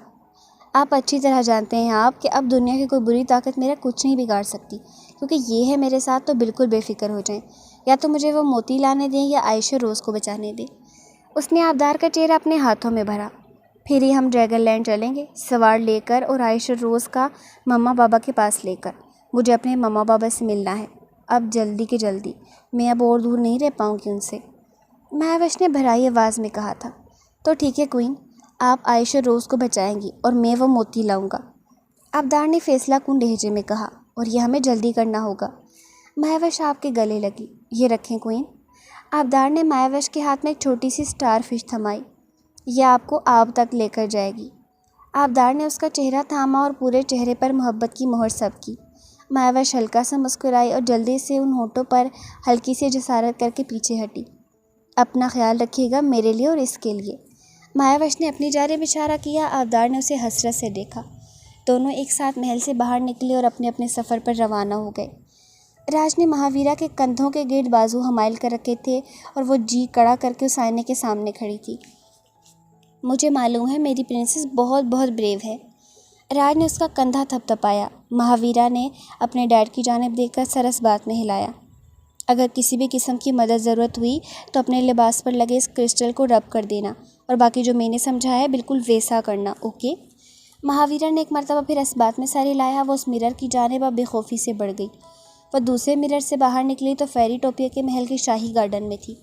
آپ اچھی طرح جانتے ہیں آپ کہ اب دنیا کی کوئی بری طاقت میرا کچھ نہیں بگاڑ سکتی، کیونکہ یہ ہے میرے ساتھ، تو بالکل بے فکر ہو جائیں۔ یا تو مجھے وہ موتی لانے دیں یا عائش و روز کو بچانے دیں۔ اس نے آبدار کا چہرہ اپنے ہاتھوں میں بھرا۔ پھر ہی ہم ڈریگن لینڈ چلیں گے، سوار لے کر، اور عائش اور روز کا مما بابا کے پاس لے کر۔ مجھے اپنے مما بابا سے ملنا ہے، اب جلدی کے جلدی۔ میں اب اور دور نہیں رہ پاؤں گی ان سے۔ مایاوش نے بھرائی آواز میں کہا تھا۔ تو ٹھیک ہے کوئین، آپ عائش اور روز کو بچائیں گی اور میں وہ موتی لاؤں گا، آبدار نے فیصلہ کن لہجے میں کہا، اور یہ ہمیں جلدی کرنا ہوگا۔ مایاوش آپ کے گلے لگی۔ یہ رکھیں کوئین۔ آبدار نے مایاوش کے ہاتھ میں ایک چھوٹی سی اسٹار فش تھمائی۔ یہ آپ کو آب تک لے کر جائے گی۔ آبدار نے اس کا چہرہ تھاما اور پورے چہرے پر محبت کی مہر سب کی۔ مایاوش ہلکا سا مسکرائی اور جلدی سے ان ہونٹوں پر ہلکی سی جسارت کر کے پیچھے ہٹی۔ اپنا خیال رکھیے گا، میرے لیے اور اس کے لیے۔ مایاوش نے اپنی جانب اشارہ کیا۔ آبدار نے اسے حسرت سے دیکھا۔ دونوں ایک ساتھ محل سے باہر نکلے اور اپنے اپنے سفر پر روانہ ہو گئے۔ راج نے مہاویرا کے کندھوں کے گرد بازو حمائل کر رکھے تھے اور وہ جی کڑا کر کے اس آئینے کے سامنے کھڑی تھی۔ مجھے معلوم ہے میری پرنسس بہت بہت بریو ہے۔ راج نے اس کا کندھا تھپ تھپایا۔ مہاویرا نے اپنے ڈیڈ کی جانب دیکھ کر سر اس بات میں ہلایا۔ اگر کسی بھی قسم کی مدد ضرورت ہوئی تو اپنے لباس پر لگے اس کرسٹل کو رب کر دینا، اور باقی جو میں نے سمجھایا ہے بالکل ویسا کرنا، اوکے؟ مہاویرا نے ایک مرتبہ پھر اس بات میں سر ہلایا۔ وہ اس مرر کی جانب اب بے خوفی سے بڑھ گئی۔ وہ دوسرے مرر سے باہر نکلی تو فیری ٹوپیا کے محل کے شاہی گارڈن میں تھی۔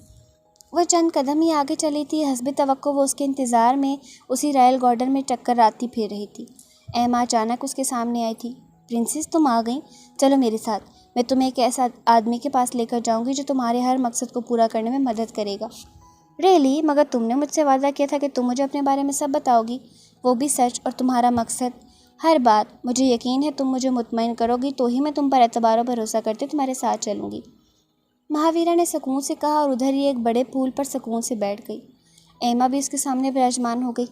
وہ چند قدم ہی آگے چلی تھی، حسب توقع وہ اس کے انتظار میں اسی رائل گارڈن میں چکر آتی پھر رہی تھی۔ ایما اچانک اس کے سامنے آئی تھی۔ پرنسس، تم آ گئیں، چلو میرے ساتھ، میں تمہیں ایک ایسا آدمی کے پاس لے کر جاؤں گی جو تمہارے ہر مقصد کو پورا کرنے میں مدد کرے گا۔ ریئلی؟ مگر تم نے مجھ سے وعدہ کیا تھا کہ تم مجھے اپنے بارے میں سب بتاؤ گی، وہ بھی سچ، اور تمہارا مقصد، ہر بات۔ مجھے یقین ہے تم مجھے مطمئن کرو گی، تو ہی میں تم پر اعتبار و بھروسہ کرتے تمہارے ساتھ چلوں گی۔ مہاویرا نے سکون سے کہا، اور ادھر ہی ایک بڑے پھول پر سکون سے بیٹھ گئی۔ ایما بھی اس کے سامنے براجمان ہو گئی۔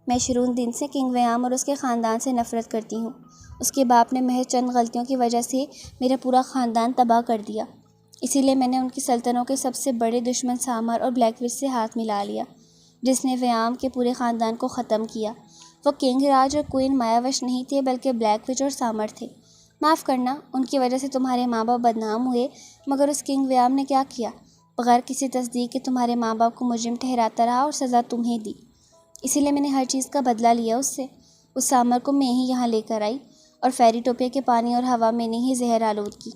میں شروع دن سے کنگ ویام اور اس کے خاندان سے نفرت کرتی ہوں۔ اس کے باپ نے محض چند غلطیوں کی وجہ سے میرا پورا خاندان تباہ کر دیا، اسی لیے میں نے ان کی سلطنتوں کے سب سے بڑے دشمن سامر اور بلیک وچ سے ہاتھ ملا لیا، جس نے ویام کے پورے خاندان کو ختم کیا۔ وہ کنگ راج اور کوئین مایاوش نہیں تھے، بلکہ بلیک وچ اور سامر تھے۔ معاف کرنا، ان کی وجہ سے تمہارے ماں باپ بدنام ہوئے، مگر اس کنگ ویام نے کیا کیا؟ بغیر کسی تصدیق کے تمہارے ماں باپ کو مجرم ٹھہراتا رہا اور سزا تمہیں دی۔ اسی لیے میں نے ہر چیز کا بدلہ لیا اس سے۔ اس سامر کو میں ہی یہاں لے کر آئی، اور فیری ٹوپیا کے پانی اور ہوا میں نے ہی زہر آلود کی۔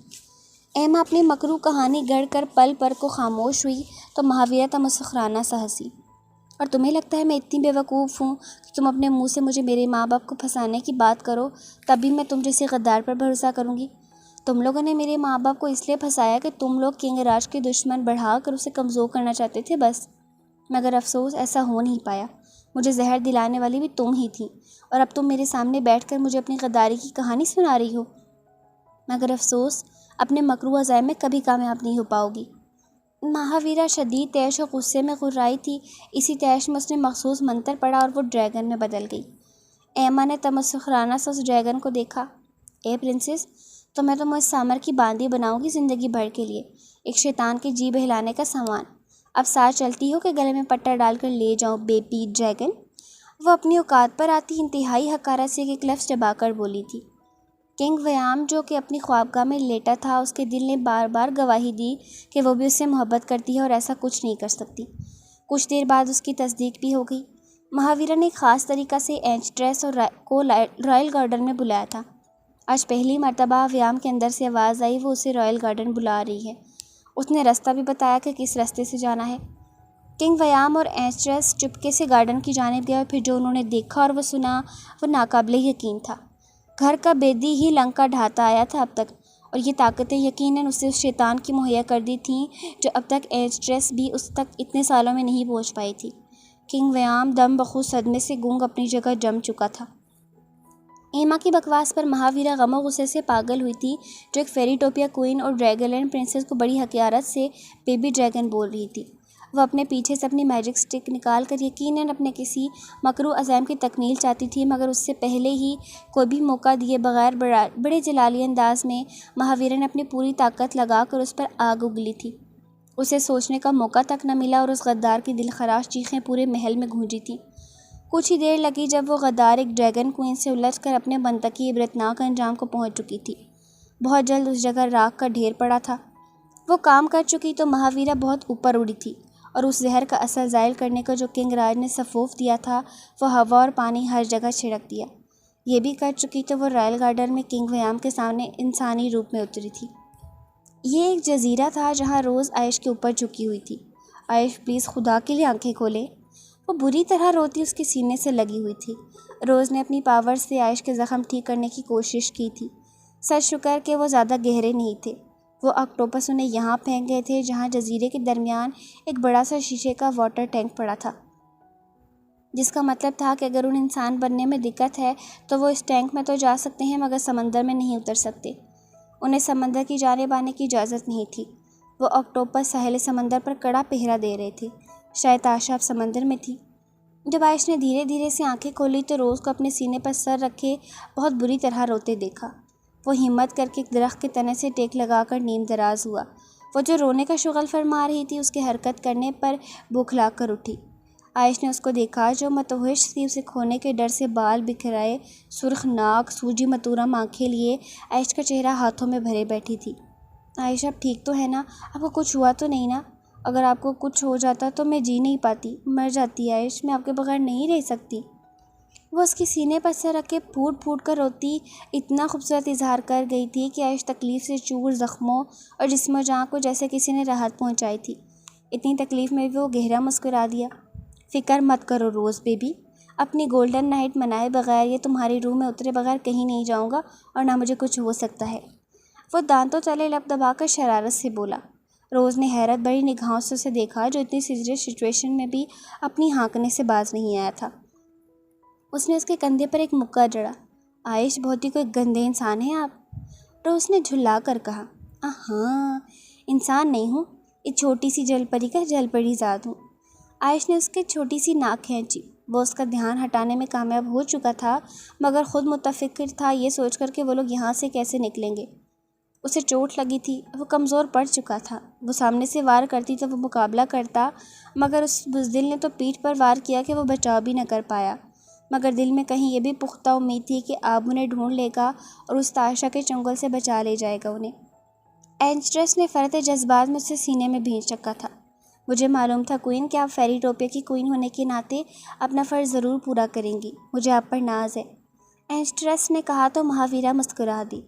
ایما اپنی مکرو کہانی گڑھ کر پل پر کو خاموش ہوئی تو مہاویرا تمسخرانہ سا ہنسی۔ اور تمہیں لگتا ہے میں اتنی بیوقوف ہوں کہ تم اپنے منہ سے مجھے میرے ماں باپ کو پھنسانے کی بات کرو تبھی میں تم جیسے غدار پر بھروسہ کروں گی؟ تم لوگوں نے میرے ماں باپ کو اس لیے پھنسایا کہ تم لوگ کنگ راج کے دشمن بڑھا کر اسے کمزور کرنا چاہتے تھے بس، مگر افسوس ایسا ہو نہیں پایا۔ مجھے زہر دلانے والی بھی تم ہی تھی، اور اب تم میرے سامنے بیٹھ کر مجھے اپنی غداری کی کہانی سنا رہی ہو، مگر افسوس اپنے مکروہ عزائم میں کبھی کامیاب نہیں ہو پاؤ گی۔ مہاویرا شدید طیش اور غصے میں غرائی تھی۔ اسی طیش میں اس نے مخصوص منتر پڑھا اور وہ ڈریگن میں بدل گئی۔ ایما نے تمسخرانہ سے اس ڈریگن کو دیکھا۔ اے پرنسس، تو میں تمہیں اس سامر کی باندی بناؤں گی زندگی بھر کے لیے، ایک شیطان کے جی بہلانے کا سامان۔ اب ساتھ چلتی ہو کہ گلے میں پٹا ڈال کر لے جاؤں بیبی ڈریگن؟ وہ اپنی اوقات پر آتی انتہائی حقارت سے ایک لفظ چبا کر بولی تھی۔ کنگ ویام جو کہ اپنی خوابگاہ میں لیٹا تھا، اس کے دل نے بار بار گواہی دی کہ وہ بھی اس سے محبت کرتی ہے اور ایسا کچھ نہیں کر سکتی۔ کچھ دیر بعد اس کی تصدیق بھی ہو گئی۔ مہاویرا نے خاص طریقہ سے اینچٹریس اور کو رائل گارڈن میں بلایا تھا۔ آج پہلی مرتبہ ویام کے اندر سے آواز آئی وہ اسے رائل گارڈن بلا رہی ہے۔ اس نے راستہ بھی بتایا کہ کس راستے سے جانا ہے۔ کنگ ویام اور اینچٹریس چپکے سے گارڈن کی جانب گئے اور پھر جو انہوں نے دیکھا اور وہ سنا وہ ناقابل یقین تھا۔ گھر کا بیدی ہی لنکا ڈھاتا آیا تھا اب تک، اور یہ طاقتیں یقیناً اسے اس شیطان کی مہیا کر دی تھیں جو اب تک اینچٹریس بھی اس تک اتنے سالوں میں نہیں پہنچ پائی تھی۔ کنگ ویام دم بخود صدمے سے گونگ اپنی جگہ جم چکا تھا۔ ایما کی بکواس پر مہاویرا غم و غصے سے پاگل ہوئی تھی، جو ایک فیری ٹوپیا کوئین اور ڈریگن لینڈ پرنسس کو بڑی حقارت سے بیبی ڈریگن بول رہی تھی۔ وہ اپنے پیچھے سے اپنی میجک سٹک نکال کر یقیناً اپنے کسی مکروہ عزائم کی تکمیل چاہتی تھی، مگر اس سے پہلے ہی کوئی بھی موقع دیے بغیر بڑے جلالی انداز میں مہاویرا نے اپنی پوری طاقت لگا کر اس پر آگ اگلی تھی۔ اسے سوچنے کا موقع تک نہ ملا اور اس غدار کی دلخراش چیخیں پورے محل میں گونجی تھیں۔ کچھ ہی دیر لگی جب وہ غدار ایک ڈریگن کوئین سے الجھ کر اپنے منطقی عبرتناک انجام کو پہنچ چکی تھی۔ بہت جلد اس جگہ راکھ کا ڈھیر پڑا تھا۔ وہ کام کر چکی تو مہاویرا بہت اوپر اڑی تھی، اور اس زہر کا اثر زائل کرنے کا جو کنگ راج نے سفوف دیا تھا وہ ہوا اور پانی ہر جگہ چھڑک دیا۔ یہ بھی کر چکی تو وہ رائل گارڈن میں کنگ ویام کے سامنے انسانی روپ میں اتری تھی۔ یہ ایک جزیرہ تھا جہاں روز عائش کے اوپر جھکی ہوئی تھی۔ عائش پلیز خدا کے لیے آنکھیں کھولے۔ وہ بری طرح روتی اس کے سینے سے لگی ہوئی تھی۔ روز نے اپنی پاور سے عائش کے زخم ٹھیک کرنے کی کوشش کی تھی۔ سچ شکر کہ وہ زیادہ گہرے نہیں تھے۔ وہ آکٹوپس انہیں یہاں پھینک گئے تھے جہاں جزیرے کے درمیان ایک بڑا سا شیشے کا واٹر ٹینک پڑا تھا، جس کا مطلب تھا کہ اگر انہیں انسان بننے میں دقت ہے تو وہ اس ٹینک میں تو جا سکتے ہیں مگر سمندر میں نہیں اتر سکتے۔ انہیں سمندر کی جانب آنے کی اجازت نہیں تھی۔ وہ آکٹوپس ساحل سمندر پر کڑا پہرا دے رہے تھے۔ شاید تاشا اب سمندر میں تھی۔ جب عائش نے دھیرے دھیرے سے آنکھیں کھولی تو روز کو اپنے سینے پر سر رکھے بہت بری طرح روتے دیکھا۔ وہ ہمت کر کے ایک درخت کے تنے سے ٹیک لگا کر نیم دراز ہوا۔ وہ جو رونے کا شغل فرما رہی تھی اس کے حرکت کرنے پر بوکھلا کر اٹھی۔ عائش نے اس کو دیکھا جو متوحش تھی، اسے کھونے کے ڈر سے بال بکھرائے، سرخ ناک، سوجی متورم آنکھیں لیے عائش کا چہرہ ہاتھوں میں بھرے بیٹھی تھی۔ عائش اب ٹھیک تو ہے نا؟ آپ کو کچھ ہوا تو نہیں نا؟ اگر آپ کو کچھ ہو جاتا تو میں جی نہیں پاتی، مر جاتی عائش، میں آپ کے بغیر نہیں رہ سکتی۔ وہ اس کے سینے پر سر رکھ کے پھوٹ پھوٹ کر روتی اتنا خوبصورت اظہار کر گئی تھی کہ عائش تکلیف سے چور زخموں اور جسم و جان کو جیسے کسی نے راحت پہنچائی تھی۔ اتنی تکلیف میں بھی وہ گہرا مسکرا دیا۔ فکر مت کرو روز بیبی، اپنی گولڈن نائٹ منائے بغیر یا تمہاری روح میں اترے بغیر کہیں نہیں جاؤں گا اور نہ مجھے کچھ ہو سکتا ہے۔ وہ دانتوں تلے لب دبا کر شرارت سے بولا۔ روز نے حیرت بڑی نگاہوں سے اسے دیکھا جو اتنی سیریس سچویشن میں بھی اپنی ہانکنے سے باز نہیں آیا تھا۔ اس نے اس کے کندھے پر ایک مکہ جڑا۔ عائش بہت ہی کوئی گندے انسان ہیں آپ، روز نے جھلا کر کہا۔ ہاں، انسان نہیں ہوں، ایک چھوٹی سی جل پری کا جل پری ذات ہوں۔ عائش نے اس کے چھوٹی سی ناک کھینچی۔ وہ اس کا دھیان ہٹانے میں کامیاب ہو چکا تھا مگر خود متفکر تھا یہ سوچ کر کہ وہ لوگ یہاں سے کیسے نکلیں گے۔ اسے چوٹ لگی تھی، وہ کمزور پڑ چکا تھا۔ وہ سامنے سے وار کرتی تو وہ مقابلہ کرتا مگر اس بزدل نے تو پیٹھ پر وار کیا کہ وہ بچاؤ بھی نہ کر پایا، مگر دل میں کہیں یہ بھی پختہ امید تھی کہ آب انہیں ڈھونڈ لے گا اور اس تاشا کے چنگل سے بچا لے جائے گا انہیں۔ اینچٹریس نے فرط جذبات میں اسے سینے میں بھینچ رکھا تھا۔ مجھے معلوم تھا کوئین کہ آپ فیری ٹوپیا کی کوئین ہونے کے ناطے اپنا فرض ضرور پورا کریں گی، مجھے آپ پر ناز ہے، اینچٹریس نے کہا تو مہاویرا مسکرا دی۔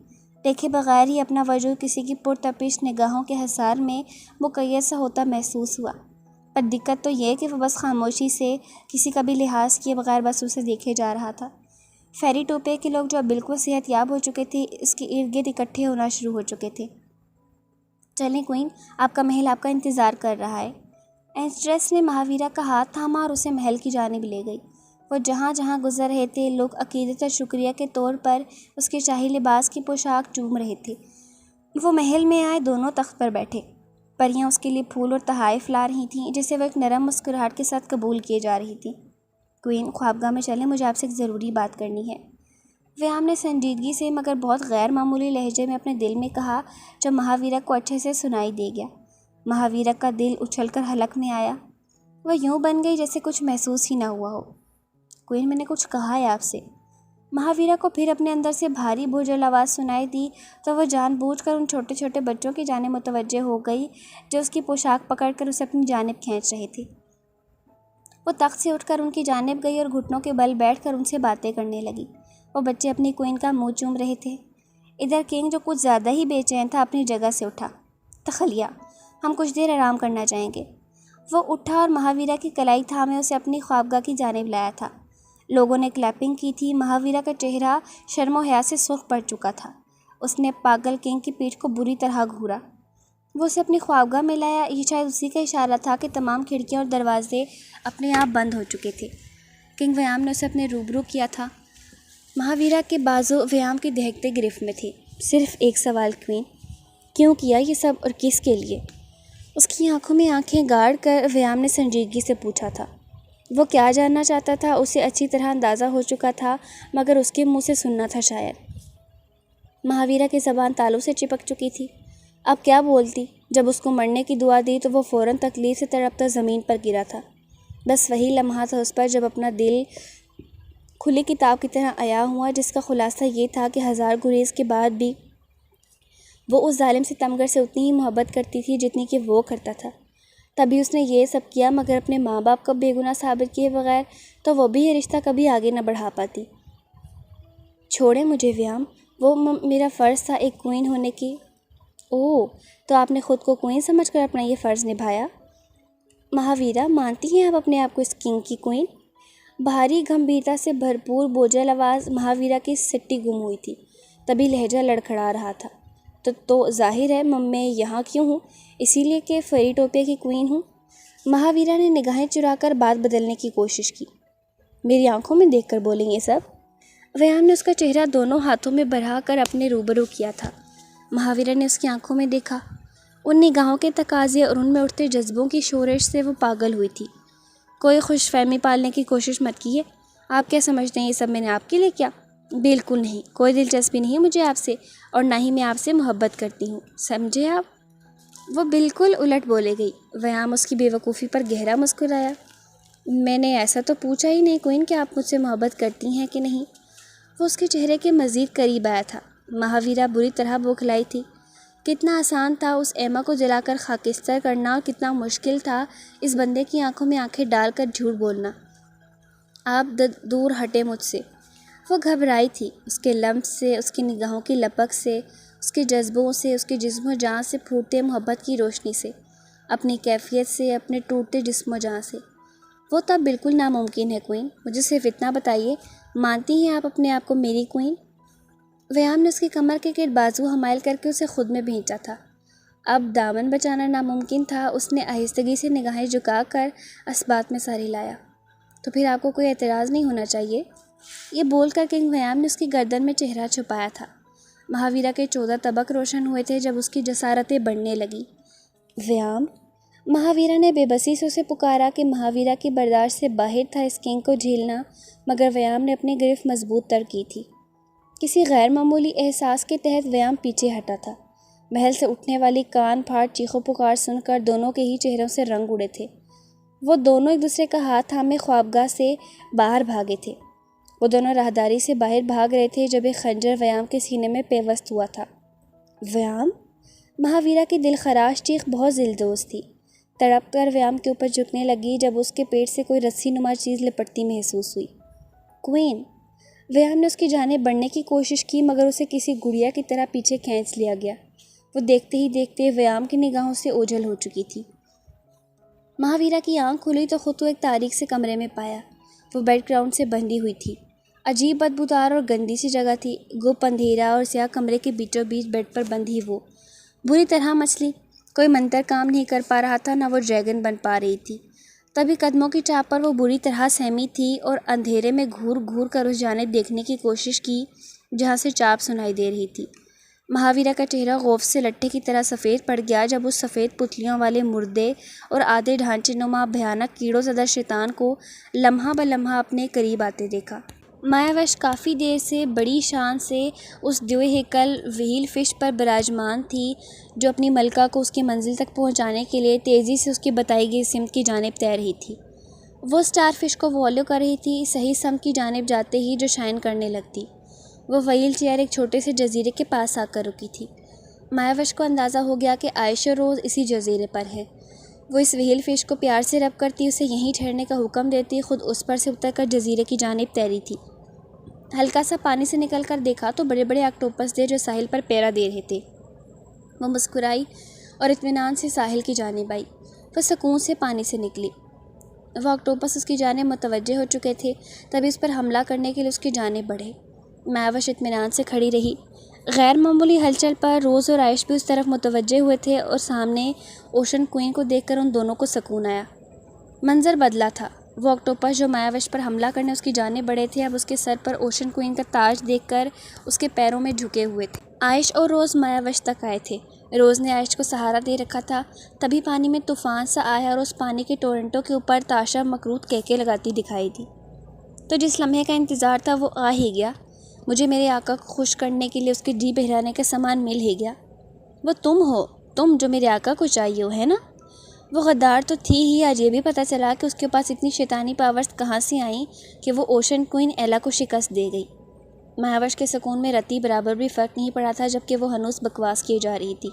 دیکھے بغیر ہی اپنا وجود کسی کی پرتپش نگاہوں کے حصار میں مقید سا ہوتا محسوس ہوا۔ پر دقت تو یہ کہ وہ بس خاموشی سے کسی کا بھی لحاظ کیے بغیر بس اسے دیکھے جا رہا تھا۔ فیری ٹوپے کے لوگ جو اب بالکل صحت یاب ہو چکے تھے اس کے ارد گرد اکٹھے ہونا شروع ہو چکے تھے۔ چلیں کوئین، آپ کا محل آپ کا انتظار کر رہا ہے۔ اینسٹریس نے مہاویرا کا ہاتھ تھاما اور اسے محل کی جانب لے گئی۔ وہ جہاں جہاں گزر رہے تھے لوگ عقیدت اور شکریہ کے طور پر اس کے شاہی لباس کی پوشاک چوم رہے تھے۔ وہ محل میں آئے، دونوں تخت پر بیٹھے۔ پریاں اس کے لیے پھول اور تحائف لا رہی تھیں جسے وہ ایک نرم مسکراہٹ کے ساتھ قبول کیے جا رہی تھیں۔ کوئین، خوابگاہ میں چلیں، مجھے آپ سے ایک ضروری بات کرنی ہے، ویام نے سنجیدگی سے مگر بہت غیر معمولی لہجے میں اپنے دل میں کہا، جو مہاویرا کو اچھے سے سنائی دے گیا۔ مہاویرا کا دل اچھل کر حلق میں آیا۔ وہ یوں بن گئی جیسے کچھ محسوس ہی نہ ہوا ہو۔ کوئین، میں نے کچھ کہا ہے آپ سے۔ مہاویرا کو پھر اپنے اندر سے بھاری بوجھل آواز سنائی دی تو وہ جان بوجھ کر ان چھوٹے چھوٹے بچوں کی جانب متوجہ ہو گئی جو اس کی پوشاک پکڑ کر اسے اپنی جانب کھینچ رہے تھے۔ وہ تخت سے اٹھ کر ان کی جانب گئی اور گھٹنوں کے بل بیٹھ کر ان سے باتیں کرنے لگی۔ وہ بچے اپنی کوئین کا منہ چوم رہے تھے۔ ادھر کنگ، جو کچھ زیادہ ہی بے چین تھا، اپنی جگہ سے اٹھا۔ تخلیہ، ہم کچھ دیر آرام کرنا چاہیں گے۔ وہ اٹھا اور مہاویرا کی کلائی تھامے اسے اپنی خوابگاہ کی جانب لایا تھا۔ لوگوں نے کلیپنگ کی تھی۔ مہاویرا کا چہرہ شرم و حیا سے سرخ پڑ چکا تھا۔ اس نے پاگل کنگ کی پیٹھ کو بری طرح گھورا۔ وہ اسے اپنی خوابگاہ میں لایا۔ یہ شاید اسی کا اشارہ تھا کہ تمام کھڑکیاں اور دروازے اپنے آپ بند ہو چکے تھے۔ کنگ ویام نے اسے اپنے روبرو کیا تھا۔ مہاویرا کے بازو ویام کی دہکتے گرفت میں تھی۔ صرف ایک سوال کوئین، کیوں کیا یہ سب اور کس کے لیے؟ اس کی آنکھوں میں آنکھیں گاڑ کر ویام نے سنجیدگی سے پوچھا تھا۔ وہ کیا جاننا چاہتا تھا اسے اچھی طرح اندازہ ہو چکا تھا، مگر اس کے منہ سے سننا تھا شاید۔ مہاویرا کی زبان تالوں سے چپک چکی تھی۔ اب کیا بولتی؟ جب اس کو مرنے کی دعا دی تو وہ فوراً تکلیف سے تڑپتا زمین پر گرا تھا۔ بس وہی لمحہ تھا اس پر جب اپنا دل کھلی کتاب کی طرح عیاں ہوا، جس کا خلاصہ یہ تھا کہ ہزار گریز کے بعد بھی وہ اس ظالم ستمگر سے اتنی ہی محبت کرتی تھی جتنی کہ وہ کرتا تھا۔ تبھی اس نے یہ سب کیا، مگر اپنے ماں باپ کو بے گناہ ثابت کیے بغیر تو وہ بھی یہ رشتہ کبھی آگے نہ بڑھا پاتی۔ چھوڑیں مجھے ویام، وہ میرا فرض تھا ایک کوئین ہونے کی۔ اوہ، تو آپ نے خود کو کوئین سمجھ کر اپنا یہ فرض نبھایا؟ مہاویرا، مانتی ہیں آپ اپنے آپ کو اس کنگ کی کوئین؟ بھاری گمبھیرتا سے بھرپور بوجھل آواز مہاویرا کی سٹی گم ہوئی تھی۔ تبھی لہجہ لڑکھڑا رہا تھا۔ تو ظاہر ہے میں یہاں کیوں ہوں؟ اسی لیے کہ فیری ٹوپے کی کوئین ہوں؟ مہاویرا نے نگاہیں چرا کر بات بدلنے کی کوشش کی۔ میری آنکھوں میں دیکھ کر بولیں یہ سب؟ ویام نے اس کا چہرہ دونوں ہاتھوں میں بڑھا کر اپنے روبرو کیا تھا۔ مہاویرا نے اس کی آنکھوں میں دیکھا۔ ان نگاہوں کے تقاضے اور ان میں اٹھتے جذبوں کی شورش سے وہ پاگل ہوئی تھی۔ کوئی خوش فہمی پالنے کی کوشش مت کیے۔ آپ کیا سمجھتے ہیں یہ سب میں نے آپ کے لیے کیا؟ بالکل نہیں، کوئی دلچسپی نہیں مجھے آپ سے، اور نہ ہی میں آپ سے محبت کرتی ہوں، سمجھے آپ؟ وہ بالکل الٹ بولے گئی۔ ویام اس کی بے وقوفی پر گہرا مسکرایا۔ میں نے ایسا تو پوچھا ہی نہیں کوئین کہ آپ مجھ سے محبت کرتی ہیں کہ نہیں۔ وہ اس کے چہرے کے مزید قریب آیا تھا۔ مہاویرا بری طرح بوکھلائی تھی۔ کتنا آسان تھا اس ایما کو جلا کر خاکستر کرنا، اور کتنا مشکل تھا اس بندے کی آنکھوں میں آنکھیں ڈال کر جھوٹ بولنا۔ آپ دور ہٹے مجھ سے۔ وہ گھبرائی تھی، اس کے لمس سے، اس کی نگاہوں کی لپک سے، اس کے جذبوں سے، اس کے جسم و جان سے پھوٹتے محبت کی روشنی سے، اپنی کیفیت سے، اپنے ٹوٹتے جسم و جان سے۔ وہ تب بالکل ناممکن ہے کوئین، مجھے صرف اتنا بتائیے، مانتی ہیں آپ اپنے آپ کو میری کوئین؟ ویام نے اس کی کمر کے گرد بازو حمائل کر کے اسے خود میں بھینچا تھا۔ اب دامن بچانا ناممکن تھا۔ اس نے آہستگی سے نگاہیں جھکا کر اسبات میں سر ہلایا۔ تو پھر آپ کو کوئی اعتراض نہیں ہونا چاہیے؟ یہ بول کر کنگ ویام نے اس کی گردن میں چہرہ چھپایا تھا۔ مہاویرا کے 14 طبق روشن ہوئے تھے جب اس کی جسارتیں بڑھنے لگیں۔ ویام، مہاویرا نے بے بسی سے اسے پکارا کہ مہاویرا کی برداشت سے باہر تھا اس کنگ کو جھیلنا، مگر ویام نے اپنی گرفت مضبوط تر کی تھی۔ کسی غیر معمولی احساس کے تحت ویام پیچھے ہٹا تھا۔ محل سے اٹھنے والی کان پھاڑ چیخو پکار سن کر دونوں کے ہی چہروں سے رنگ اڑے تھے۔ وہ دونوں ایک دوسرے کا ہاتھ تھامے خوابگاہ سے باہر بھاگے تھے۔ وہ دونوں راہداری سے باہر بھاگ رہے تھے جب ایک خنجر ویام کے سینے میں پیوست ہوا تھا۔ ویام؟ مہاویرا کی دل خراش چیخ بہت دلدوز تھی۔ تڑپ کر ویام کے اوپر جھکنے لگی جب اس کے پیٹ سے کوئی رسی نما چیز لپٹتی محسوس ہوئی۔ کوئین! ویام نے اس کی جانب بڑھنے کی کوشش کی، مگر اسے کسی گڑیا کی طرح پیچھے کھینچ لیا گیا۔ وہ دیکھتے ہی دیکھتے ویام کی نگاہوں سے اوجھل ہو چکی تھی۔ مہاویرا کی آنکھ کھلی تو خود کو ایک تاریک سے کمرے میں پایا۔ وہ بیڈ گراؤنڈ سے بندھی ہوئی تھی۔ عجیب بدبودار اور گندی سی جگہ تھی۔ گپ اندھیرا اور سیاہ کمرے کے بیچوں بیچ بیڈ پر بندھی وہ بری طرح مچھلی۔ کوئی منتر کام نہیں کر پا رہا تھا، نہ وہ ڈریگن بن پا رہی تھی۔ تبھی قدموں کی چاپ پر وہ بری طرح سہمی تھی اور اندھیرے میں گھور گھور کر اس جانب دیکھنے کی کوشش کی جہاں سے چاپ سنائی دے رہی تھی۔ مہاویرا کا چہرہ خوف سے لٹھے کی طرح سفید پڑ گیا جب اس سفید پتلیوں والے مردے اور آدھے ڈھانچے نما بھیانک کیڑوں زدہ شیطان کو لمحہ بلمحہ اپنے قریب آتے دیکھا۔ مایاوش کافی دیر سے بڑی شان سے اس دیوے ہیکل وہیل فش پر براجمان تھی جو اپنی ملکہ کو اس کی منزل تک پہنچانے کے لیے تیزی سے اس کی بتائی گئی سمت کی جانب تیر رہی تھی۔ وہ اسٹار فش کو فالو کر رہی تھی، صحیح سمت کی جانب جاتے ہی جو شائن کرنے لگتی۔ وہ وہیل چیئر ایک چھوٹے سے جزیرے کے پاس آ کر رکی تھی۔ مایاوش کو اندازہ ہو گیا کہ عائشہ روز اسی جزیرے پر ہے۔ وہ اس وہیل فش کو پیار سے رب کرتی، اسے یہیں ٹھہرنے کا حکم دیتی، خود اس پر سے اتر کر جزیرے کی جانب تیری تھی۔ ہلکا سا پانی سے نکل کر دیکھا تو بڑے بڑے آکٹوپس تھے جو ساحل پر پیرا دے رہے تھے۔ وہ مسکرائی اور اطمینان سے ساحل کی جانب آئی۔ وہ سکون سے پانی سے نکلی۔ وہ آکٹوپس اس کی جانب متوجہ ہو چکے تھے، تبھی اس پر حملہ کرنے کے لیے اس کی جانب بڑھے۔ مایاوش اطمینان سے کھڑی رہی۔ غیر معمولی ہلچل پر روز اور عائش بھی اس طرف متوجہ ہوئے تھے اور سامنے اوشن کوئن کو دیکھ کر ان دونوں کو سکون آیا۔ منظر بدلا تھا۔ وہ آکٹوپس جو مایاوش پر حملہ کرنے اس کی جانب بڑھے تھے اب اس کے سر پر اوشن کوئن کا تاج دیکھ کر اس کے پیروں میں جھکے ہوئے تھے۔ عائش اور روز مایاوش تک آئے تھے۔ روز نے عائش کو سہارا دے رکھا تھا۔ تبھی پانی میں طوفان سا آیا اور اس پانی کے ٹورنٹوں کے اوپر تاشا مکروت کہکے لگاتی دکھائی دی۔ تو جس لمحے کا انتظار تھا وہ آ ہی گیا۔ مجھے میرے آقا کو خوش کرنے کے لیے اس کے جی بہلانے کا سامان مل ہی گیا۔ وہ تم ہو، تم جو میرے آقا کو چاہیے ہو، ہے نا؟ وہ غدار تو تھی ہی، آج یہ بھی پتہ چلا کہ اس کے پاس اتنی شیطانی پاورز کہاں سے آئیں کہ وہ اوشن کوئن ایلا کو شکست دے گئی۔ مایاوش کے سکون میں رتی برابر بھی فرق نہیں پڑا تھا جبکہ وہ ہنوز بکواس کیے جا رہی تھی۔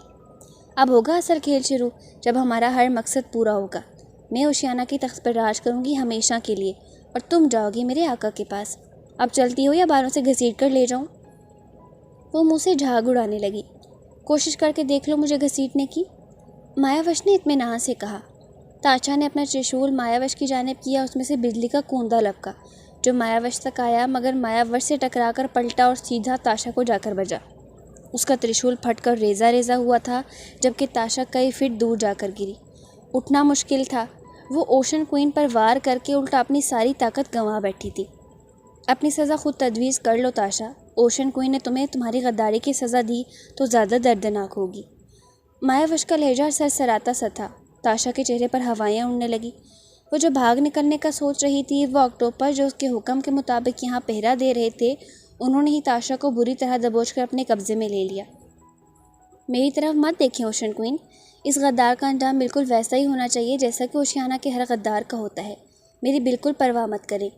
اب ہوگا اصل کھیل شروع، جب ہمارا ہر مقصد پورا ہوگا۔ میں اوشیانہ کی تخت پر راج کروں گی ہمیشہ کے لیے اور تم جاؤ گی میرے آقا کے پاس۔ اب چلتی ہو یا بالوں سے گھسیٹ کر لے جاؤں؟ وہ منہ سے جھاگ اڑانے لگی۔ کوشش کر کے دیکھ لو مجھے گھسیٹنے کی، مایاوش نے اطمینان سے کہا۔ تاشا نے اپنا ترشول مایاوش کی جانب کیا، اس میں سے بجلی کا کوندا لپکا جو مایاوش تک آیا مگر مایاوش سے ٹکرا کر پلٹا اور سیدھا تاشا کو جا کر بجا۔ اس کا ترشول پھٹ کر ریزہ ریزہ ہوا تھا جبکہ تاشا کئی فٹ دور جا کر گری۔ اٹھنا مشکل تھا۔ وہ اوشن کوئن پر وار کر کے الٹا اپنی ساری طاقت گنوا بیٹھی تھی۔ اپنی سزا خود تجویز کر لو تاشا، اوشن کوئن نے تمہیں تمہاری غداری کی سزا دی تو زیادہ دردناک ہوگی۔ مایاوش کا لہجہ سرسراتا سا تھا۔ تاشا کے چہرے پر ہوائیاں اڑنے لگی۔ وہ جو بھاگ نکلنے کا سوچ رہی تھی، وہ آکٹوپس جو اس کے حکم کے مطابق یہاں پہرا دے رہے تھے، انہوں نے ہی تاشا کو بری طرح دبوچ کر اپنے قبضے میں لے لیا۔ میری طرف مت دیکھیں اوشن کوئن، اس غدار کا انجام بالکل ویسا ہی ہونا چاہیے جیسا کہ اوشیانہ کے ہر غدار کا ہوتا ہے۔ میری بالکل پرواہ مت کریں۔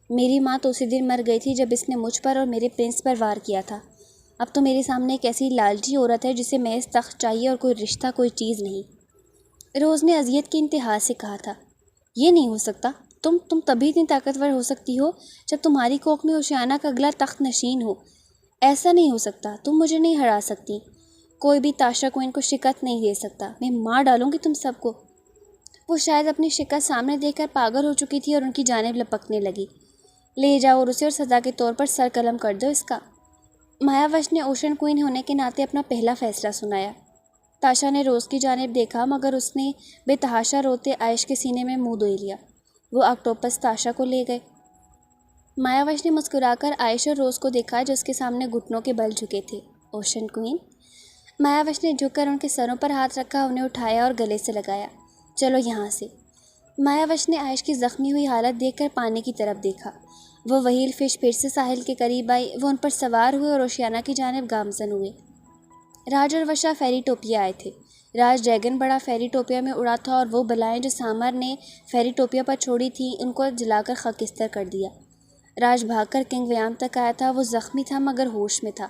میری ماں تو اسی دن مر گئی تھی جب اس نے مجھ پر اور میرے پرنس پر وار کیا تھا۔ اب تو میرے سامنے ایک ایسی لالچی عورت ہے جسے محض تخت چاہیے اور کوئی رشتہ، کوئی چیز نہیں۔ روز نے اذیت کی انتہا سے کہا تھا، یہ نہیں ہو سکتا۔ تم تبھی اتنی طاقتور ہو سکتی ہو جب تمہاری کوکھ میں اوشیانہ کا اگلا تخت نشین ہو۔ ایسا نہیں ہو سکتا، تم مجھے نہیں ہرا سکتی۔ کوئی بھی تاشا کوئن کو شکست نہیں دے سکتا، میں مار ڈالوں گی تم سب کو۔ وہ شاید اپنی شکست سامنے دیکھ کر پاگل ہو چکی تھی اور ان کی جانب لپکنے لگی۔ لے جاؤ اور اسے اور سزا کے طور پر سر قلم کر دو اس کا۔ مایاوش نے اوشن کوئن ہونے کے ناطے اپنا پہلا فیصلہ سنایا۔ تاشا نے روز کی جانب دیکھا مگر اس نے بے تحاشا روتے عائش کے سینے میں منہ دھوئے لیا۔ وہ آکٹوپس تاشا کو لے گئے۔ مایاوش نے مسکرا کر عائش اور روز کو دیکھا جو اس کے سامنے گھٹنوں کے بل جھکے تھے۔ اوشن کوئن، مایاوش نے جھک کر ان کے سروں پر ہاتھ رکھا، انہیں اٹھایا اور گلے سے لگایا۔ چلو یہاں سے۔ مایاوش نے عائش کی زخمی ہوئی حالت دیکھ کر پانی کی طرف دیکھا۔ وہ وہیل فش پھر سے ساحل کے قریب آئی۔ وہ ان پر سوار ہوئے اور اوشیانہ کی جانب گامزن ہوئے۔ راج اور وشا فیری ٹوپیا آئے تھے۔ راج ڈریگن بڑا فیری ٹوپیا میں اڑا تھا اور وہ بلائیں جو سامر نے فیری ٹوپیا پر چھوڑی تھیں ان کو جلا کر خاکستر کر دیا۔ راج بھاگ کر کنگ ویام تک آیا تھا۔ وہ زخمی تھا مگر ہوش میں تھا۔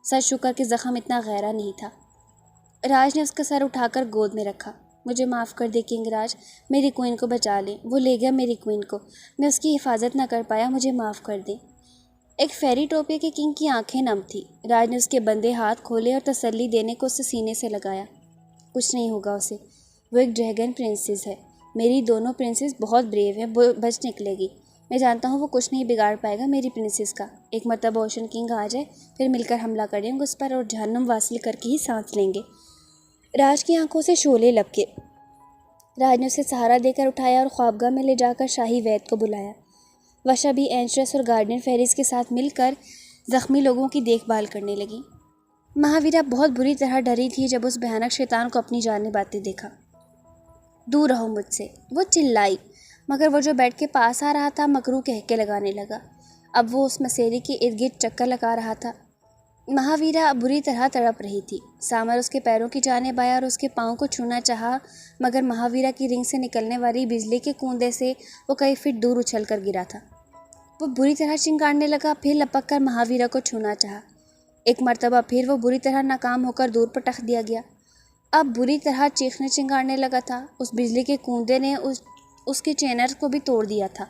سر شکر کہ زخم اتنا گہرا نہیں تھا۔ راج نے اس کا سر اٹھا کر گود میں رکھا۔ مجھے معاف کر دے کنگ راج، میری کوئن کو بچا لیں، وہ لے گیا میری کوئن کو، میں اس کی حفاظت نہ کر پایا، مجھے معاف کر دیں۔ ایک فیری ٹوپے کے کنگ کی آنکھیں نم تھی۔ راج نے اس کے بندے ہاتھ کھولے اور تسلی دینے کو اسے سینے سے لگایا۔ کچھ نہیں ہوگا اسے، وہ ایک ڈریگن پرنسس ہے، میری دونوں پرنسس بہت بریو ہیں، بچ نکلے گی۔ میں جانتا ہوں وہ کچھ نہیں بگاڑ پائے گا میری پرنسس کا۔ ایک مرتبہ اوشن کنگ آ جائے پھر مل کر حملہ کریں گے اس پر اور جہنم واصل کر کے ہی سانس لیں گے۔ راج کی آنکھوں سے شعلے لپکے۔ راج نے اسے سہارا دے کر اٹھایا اور خوابگاہ میں لے جا کر شاہی وید کو بلایا۔ وشا بھی اینشرس اور گارڈین فیریز کے ساتھ مل کر زخمی لوگوں کی دیکھ بھال کرنے لگی۔ مہاویرا بہت بری طرح ڈری تھی جب اس بھیانک شیطان کو اپنی جانب آتے دیکھا۔ دور رہو مجھ سے، وہ چلائی، مگر وہ جو بیڈ کے پاس آ رہا تھا مکرو کہہ کے لگانے لگا۔ اب وہ اس مسیرے کے ارد گرد چکر لگا رہا تھا۔ مہاویرا بری طرح تڑپ رہی تھی۔ سامر اس کے پیروں کی جانب آیا اور اس کے پاؤں کو چھونا چاہا، مگر مہاویرا کی رنگ سے نکلنے والی بجلی کے کوندے سے وہ کئی فٹ دور اچھل کر گرا تھا۔ وہ بری طرح چنگاڑنے لگا، پھر لپک کر مہاویرا کو چھونا چاہا۔ ایک مرتبہ پھر وہ بری طرح ناکام ہو کر دور پٹخ دیا گیا۔ اب بری طرح چیخنے چنگاڑنے لگا تھا۔ اس بجلی کے کوندے نے اس کے چینر کو بھی توڑ دیا تھا۔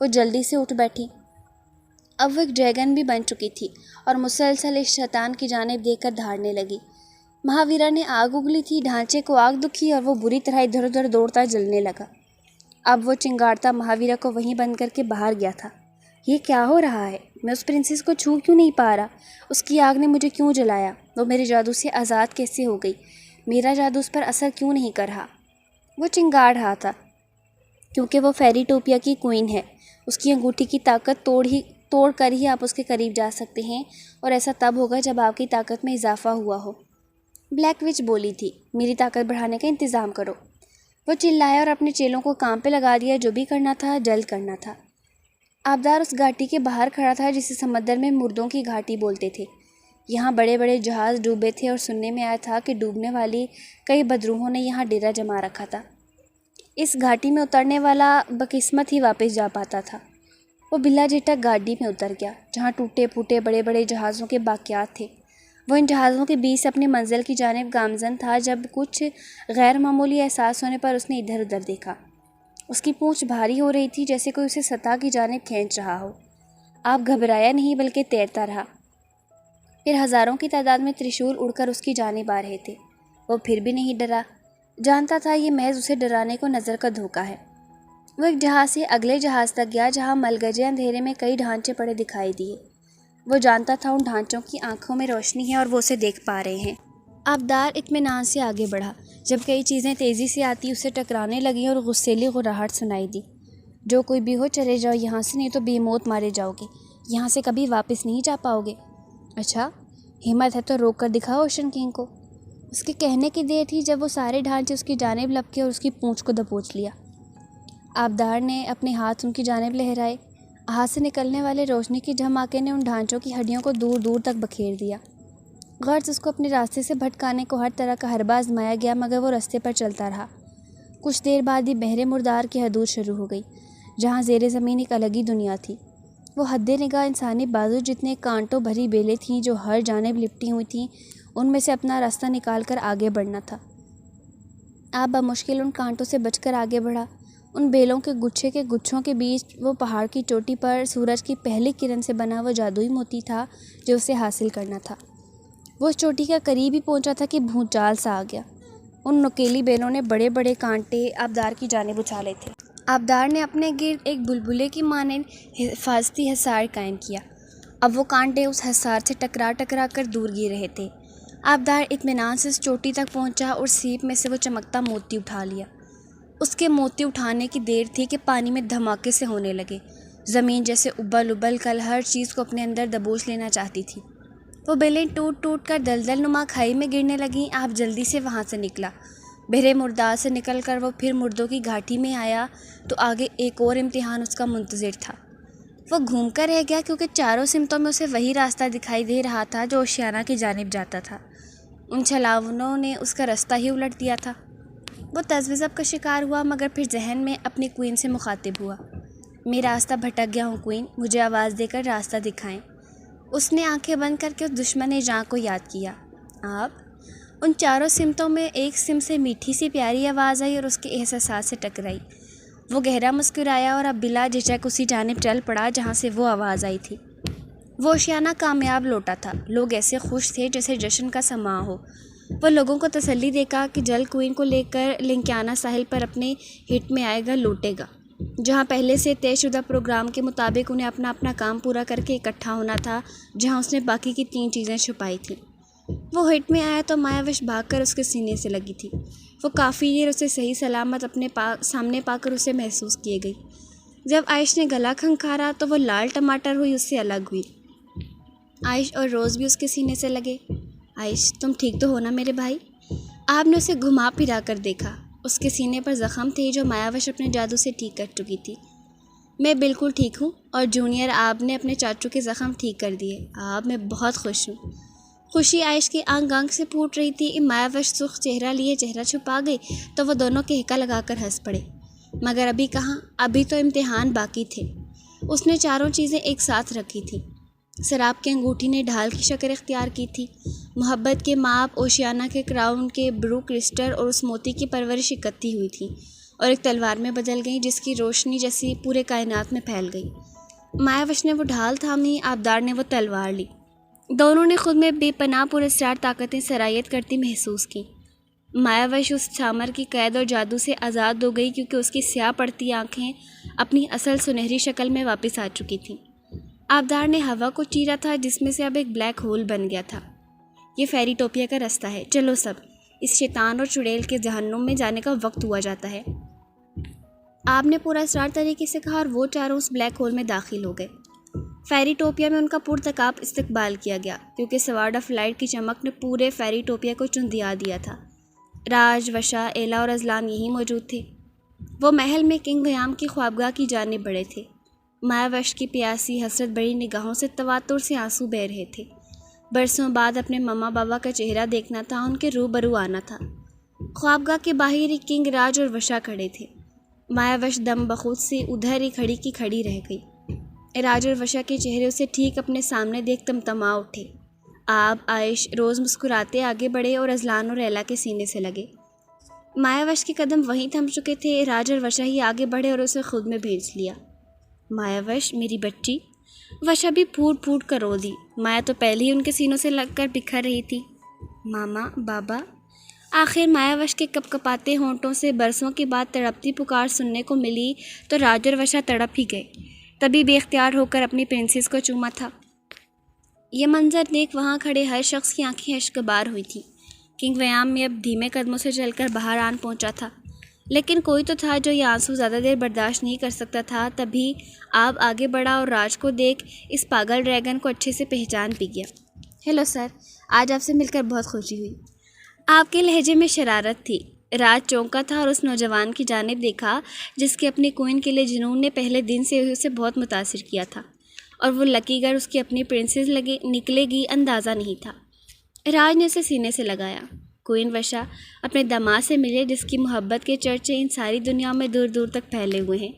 وہ جلدی سے اٹھ بیٹھی۔ اب وہ ایک ڈریگن بھی بن چکی تھی اور مسلسل اس شیطان کی جانب دیکھ کر دھاڑنے لگی۔ مہاویرا نے آگ اگلی تھی، ڈھانچے کو آگ دکھی اور وہ بری طرح ادھر ادھر دوڑتا جلنے لگا۔ اب وہ چنگاڑتا مہاویرا کو وہیں بند کر کے باہر گیا تھا۔ یہ کیا ہو رہا ہے؟ میں اس پرنسس کو چھو کیوں نہیں پا رہا؟ اس کی آگ نے مجھے کیوں جلایا؟ وہ میرے جادو سے آزاد کیسے ہو گئی؟ میرا جادو اس پر اثر کیوں نہیں کر رہا؟ وہ چنگاڑ رہا تھا کیونکہ وہ فیری ٹوپیا کی کوئین ہے۔ اس کی انگوٹھی کی طاقت توڑ کر ہی آپ اس کے قریب جا سکتے ہیں، اور ایسا تب ہوگا جب آپ کی طاقت میں اضافہ ہوا ہو۔ بلیک وچ بولی تھی، میری طاقت بڑھانے کا انتظام کرو۔ وہ چلایا اور اپنے چیلوں کو کام پہ لگا دیا۔ جو بھی کرنا تھا جلد کرنا تھا۔ آبدار اس گھاٹی کے باہر کھڑا تھا جسے سمندر میں مردوں کی گھاٹی بولتے تھے۔ یہاں بڑے بڑے جہاز ڈوبے تھے اور سننے میں آیا تھا کہ ڈوبنے والی کئی بدروحوں نے یہاں ڈیرا جما رکھا تھا۔ اس گھاٹی میں اترنے والا بقسمت ہی واپس جا پاتا تھا۔ وہ بلا جھٹک گاڑی میں اتر گیا جہاں ٹوٹے پھوٹے بڑے بڑے جہازوں کے باقیات تھے۔ وہ ان جہازوں کے بیچ سے اپنی منزل کی جانب گامزن تھا جب کچھ غیر معمولی احساس ہونے پر اس نے ادھر ادھر دیکھا۔ اس کی پونچھ بھاری ہو رہی تھی جیسے کوئی اسے سطح کی جانب کھینچ رہا ہو۔ آپ گھبرایا نہیں بلکہ تیرتا رہا۔ پھر ہزاروں کی تعداد میں ترشول اڑ کر اس کی جانب آ رہے تھے۔ وہ پھر بھی نہیں ڈرا، جانتا تھا یہ محض اسے ڈرانے کو نظر کا دھوکہ ہے۔ وہ ایک جہاز سے اگلے جہاز تک گیا جہاں ملگجے اندھیرے میں کئی ڈھانچے پڑے دکھائی دیے۔ وہ جانتا تھا ان ڈھانچوں کی آنکھوں میں روشنی ہے اور وہ اسے دیکھ پا رہے ہیں۔ آبدار اطمینان سے آگے بڑھا۔ جب کئی چیزیں تیزی سے آتی اسے ٹکرانے لگیں اور غصیلی غراہٹ سنائی دی۔ جو کوئی بھی ہو چلے جاؤ یہاں سے، نہیں تو بے موت مارے جاؤ گے۔ یہاں سے کبھی واپس نہیں جا پاؤ گے۔ اچھا ہمت ہے تو روک کر دکھاؤ اوشن کنگ کو۔ اس کے کہنے کی دیر تھی جب وہ سارے ڈھانچے اس کی جانب لپکے اور اس کی پونچھ کو دبوچ لیا۔ آبدار نے اپنے ہاتھ ان کی جانب لہرائے۔ ہاتھ سے نکلنے والے روشنی کی جھماکے نے ان ڈھانچوں کی ہڈیوں کو دور دور تک بکھیر دیا۔ غرض اس کو اپنے راستے سے بھٹکانے کو ہر طرح کا حربہ آزمایا گیا مگر وہ راستے پر چلتا رہا۔ کچھ دیر بعد ہی بحر مردار کی حدود شروع ہو گئی جہاں زیر زمین ایک الگ ہی دنیا تھی۔ وہ حد نگاہ انسانی بازو جتنے کانٹوں بھری بیلیں تھیں جو ہر جانب لپٹی ہوئی تھیں، ان میں سے اپنا راستہ نکال کر آگے بڑھنا تھا۔ آپ بمشکل ان کانٹوں سے بچ کر آگے بڑھا۔ ان بیلوں کے گچھوں کے بیچ وہ پہاڑ کی چوٹی پر سورج کی پہلی کرن سے بنا وہ جادوئی موتی تھا جو اسے حاصل کرنا تھا۔ وہ اس چوٹی کا قریب ہی پہنچا تھا کہ بھونچال سا آ گیا۔ ان نکیلی بیلوں نے بڑے بڑے کانٹے آبدار کی جانب اچھالے تھے۔ آبدار نے اپنے گرد ایک بلبلے کی مانند حفاظتی حصار قائم کیا۔ اب وہ کانٹے اس حصار سے ٹکرا کر دور گر رہے تھے۔ آبدار اطمینان سے اس چوٹی تک پہنچا اور سیپ میں سے وہ چمکتا موتی اٹھا لیا۔ اس کے موتی اٹھانے کی دیر تھی کہ پانی میں دھماکے سے ہونے لگے۔ زمین جیسے ابل کر ہر چیز کو اپنے اندر دبوچ لینا چاہتی تھی۔ وہ بیلیں ٹوٹ کر دلدل نما کھائی میں گرنے لگیں۔ آپ جلدی سے وہاں سے نکلا۔ بحر مردار سے نکل کر وہ پھر مردوں کی گھاٹی میں آیا تو آگے ایک اور امتحان اس کا منتظر تھا۔ وہ گھوم کر رہ گیا کیونکہ چاروں سمتوں میں اسے وہی راستہ دکھائی دے رہا تھا جو اوشیانہ کی جانب جاتا تھا۔ ان چھلاونوں نے اس کا راستہ ہی الٹ دیا تھا۔ وہ تذبذب کا شکار ہوا مگر پھر ذہن میں اپنی کوئین سے مخاطب ہوا۔ میں راستہ بھٹک گیا ہوں کوئین، مجھے آواز دے کر راستہ دکھائیں۔ اس نے آنکھیں بند کر کے اس دشمن جاں کو یاد کیا۔ آپ ان چاروں سمتوں میں ایک سمت سے میٹھی سی پیاری آواز آئی اور اس کے احساسات سے ٹکرائی۔ وہ گہرا مسکرایا اور اب بلا جھجک اسی جانب چل پڑا جہاں سے وہ آواز آئی تھی۔ وہ اوشیانہ کامیاب لوٹا تھا۔ لوگ ایسے خوش تھے جیسے جشن کا سماں ہو۔ وہ لوگوں کو تسلی دے گا کہ جلد کوئین کو لے کر لنکیانا ساحل پر اپنے ہٹ میں آئے گا، لوٹے گا، جہاں پہلے سے طے شدہ پروگرام کے مطابق انہیں اپنا کام پورا کر کے اکٹھا ہونا تھا، جہاں اس نے باقی کی 3 چیزیں چھپائی تھیں۔ وہ ہٹ میں آیا تو مایاوش بھاگ کر اس کے سینے سے لگی تھی۔ وہ کافی دیر اسے صحیح سلامت اپنے سامنے پا کر اسے محسوس کیے گئی۔ جب عائش نے گلا کھنکھارا تو وہ لال ٹماٹر ہوئی اس سے الگ ہوئی۔ عائش اور روز بھی اس کے سینے سے لگے۔ عائش، تم ٹھیک تو ہو نا میرے بھائی؟ آپ نے اسے گھما پھرا کر دیکھا۔ اس کے سینے پر زخم تھے جو مایاوش اپنے جادو سے ٹھیک کر چکی تھی۔ میں بالکل ٹھیک ہوں، اور جونیئر آپ نے اپنے چاچو کے زخم ٹھیک کر دیے۔ آپ، میں بہت خوش ہوں۔ خوشی عائش کی آنکھ آنکھ سے پھوٹ رہی تھی۔ مایاوش سرخ چہرہ لیے چہرہ چھپا گئی تو وہ دونوں کہکا لگا کر ہنس پڑے۔ مگر ابھی کہاں، ابھی تو امتحان باقی تھے۔ اس نے چاروں چیزیں ایک ساتھ رکھی تھیں۔ سراب کی انگوٹھی نے ڈھال کی شکل اختیار کی تھی، محبت کے ماپ، اوشیانہ کے کراؤن کے برو کرسٹل اور اس موتی کی پرورش اکٹھی ہوئی تھی اور ایک تلوار میں بدل گئی جس کی روشنی جیسی پورے کائنات میں پھیل گئی۔ مایاوش نے وہ ڈھال تھامی، آبدار نے وہ تلوار لی۔ دونوں نے خود میں بے پناہ پراسرار طاقتیں سرایت کرتی محسوس کیں۔ مایاوش اس چھامر کی قید اور جادو سے آزاد ہو گئی کیونکہ اس کی سیاہ پڑتی آنکھیں اپنی اصل سنہری شکل میں واپس آ چکی تھیں۔ آبدار نے ہوا کو چیرا تھا جس میں سے اب ایک بلیک ہول بن گیا تھا۔ یہ فیری ٹوپیا کا راستہ ہے، چلو سب، اس شیطان اور چڑیل کے جہنم میں جانے کا وقت ہوا جاتا ہے۔ آپ نے پورا اسرار طریقے سے کہا اور وہ چاروں اس بلیک ہول میں داخل ہو گئے۔ فیری ٹوپیا میں ان کا پرتکاب استقبال کیا گیا کیونکہ سوارڈ آف لائٹ کی چمک نے پورے فیری ٹوپیا کو چندیا دیا تھا۔ راج، وشا، ایلا اور ازلان یہی موجود تھے۔ وہ محل میں کنگ ویام کی خوابگاہ کی جانب بڑھے تھے۔ مایاوش کی پیاسی حسرت بڑی نگاہوں سے تواتر سے آنسو بہہ رہے تھے۔ برسوں بعد اپنے مما بابا کا چہرہ دیکھنا تھا، ان کے روبرو آنا تھا۔ خوابگاہ کے باہر ہی کنگ، راج اور وشا کھڑے تھے۔ مایاوش دم بخود سے ادھر ہی کھڑی کی کھڑی رہ گئی۔ راج اور وشا کے چہرے اسے ٹھیک اپنے سامنے دیکھ تمتما اٹھے۔ آپ، عائش، روز مسکراتے آگے بڑھے اور ازلان اور ایلا کے سینے سے لگے۔ مایاوش کے قدم وہیں تھم چکے تھے۔ راج اور وشا ہی آگے بڑھے اور اسے خود میں بھیج لیا۔ مایاوش، میری بچی۔ وشا بھی پھوٹ پھوٹ کر رو دی۔ مایا تو پہلے ہی ان کے سینوں سے لگ کر بکھر رہی تھی۔ ماما، بابا۔ آخر مایاوش کے کپ کپاتے ہونٹوں سے برسوں کے بعد تڑپتی پکار سننے کو ملی تو راج اور وشا تڑپ ہی گئے۔ تبھی بے اختیار ہو کر اپنی پرنسس کو چوما تھا۔ یہ منظر دیکھ وہاں کھڑے ہر شخص کی آنکھیں اشکبار ہوئی تھیں۔ کنگ ویام میں اب دھیمے قدموں سے چل کر باہر آن پہنچا تھا، لیکن کوئی تو تھا جو یہ آنسو زیادہ دیر برداشت نہیں کر سکتا تھا۔ تبھی آپ آگے بڑھا اور راج کو دیکھ اس پاگل ڈریگن کو اچھے سے پہچان بھی گیا۔ ہیلو سر، آج آپ سے مل کر بہت خوشی ہوئی۔ آپ کے لہجے میں شرارت تھی۔ راج چونکا تھا اور اس نوجوان کی جانب دیکھا جس کے اپنے کوئن کے لیے جنون نے پہلے دن سے اسے بہت متاثر کیا تھا، اور وہ لکی گر اس کی اپنی پرنسس نکلے گی اندازہ نہیں تھا۔ راج نے اسے سینے سے لگایا۔ کوئن وشا اپنے داماد سے ملے جس کی محبت کے چرچے ان ساری دنیا میں دور دور تک پھیلے ہوئے ہیں۔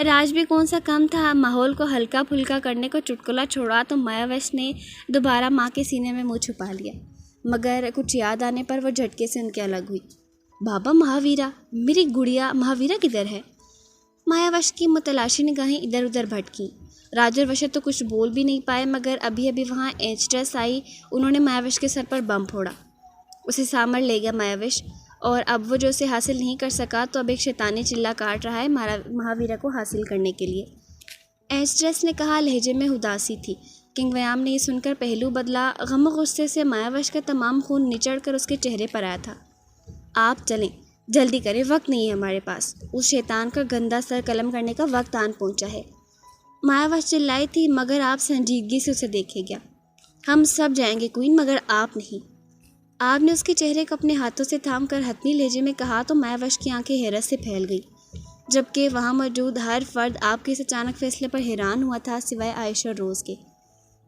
راج بھی کون سا کم تھا، ماحول کو ہلکا پھلکا کرنے کو چٹکلا چھوڑا تو مایاوش نے دوبارہ ماں کے سینے میں منہ چھپا لیا، مگر کچھ یاد آنے پر وہ جھٹکے سے ان کے الگ ہوئی۔ بابا، مہاویرا، میری گڑیا مہاویرا کدھر ہے؟ مایاوش کی متلاشی نگاہیں ادھر ادھر بھٹکیں۔ راج اور وشا تو کچھ بول بھی نہیں پائے، مگر ابھی وہاں ایچٹریس آئی، انہوں نے مایاوش کے سر پر بم پھوڑا۔ اسے سامر لے گیا مایاوش، اور اب وہ جو اسے حاصل نہیں کر سکا تو اب ایک شیطانی چلہ کاٹ رہا ہے مہاویرا کو حاصل کرنے کے لیے۔ ایچٹریس نے کہا، لہجے میں اداسی تھی۔ کنگ ویام نے یہ سن کر پہلو بدلا۔ غم و غصے سے مایاوش کا تمام خون نچڑ کر اس کے چہرے پر آیا تھا۔ آپ چلیں، جلدی کریں، وقت نہیں ہے ہمارے پاس۔ اس شیطان کا گندا سر قلم کرنے کا وقت آن پہنچا ہے۔ مایاوش چلائی تھی، مگر آپ سنجیدگی سے اسے دیکھے گیا۔ ہم سب جائیں گے کوئن، مگر آپ نہیں۔ آپ نے اس کے چہرے کو اپنے ہاتھوں سے تھام کر حتمی لہجے میں کہا تو مایاوش کی آنکھیں حیرت سے پھیل گئی، جبکہ وہاں موجود ہر فرد آپ کے اس اچانک فیصلے پر حیران ہوا تھا سوائے عائشہ اور روز کے۔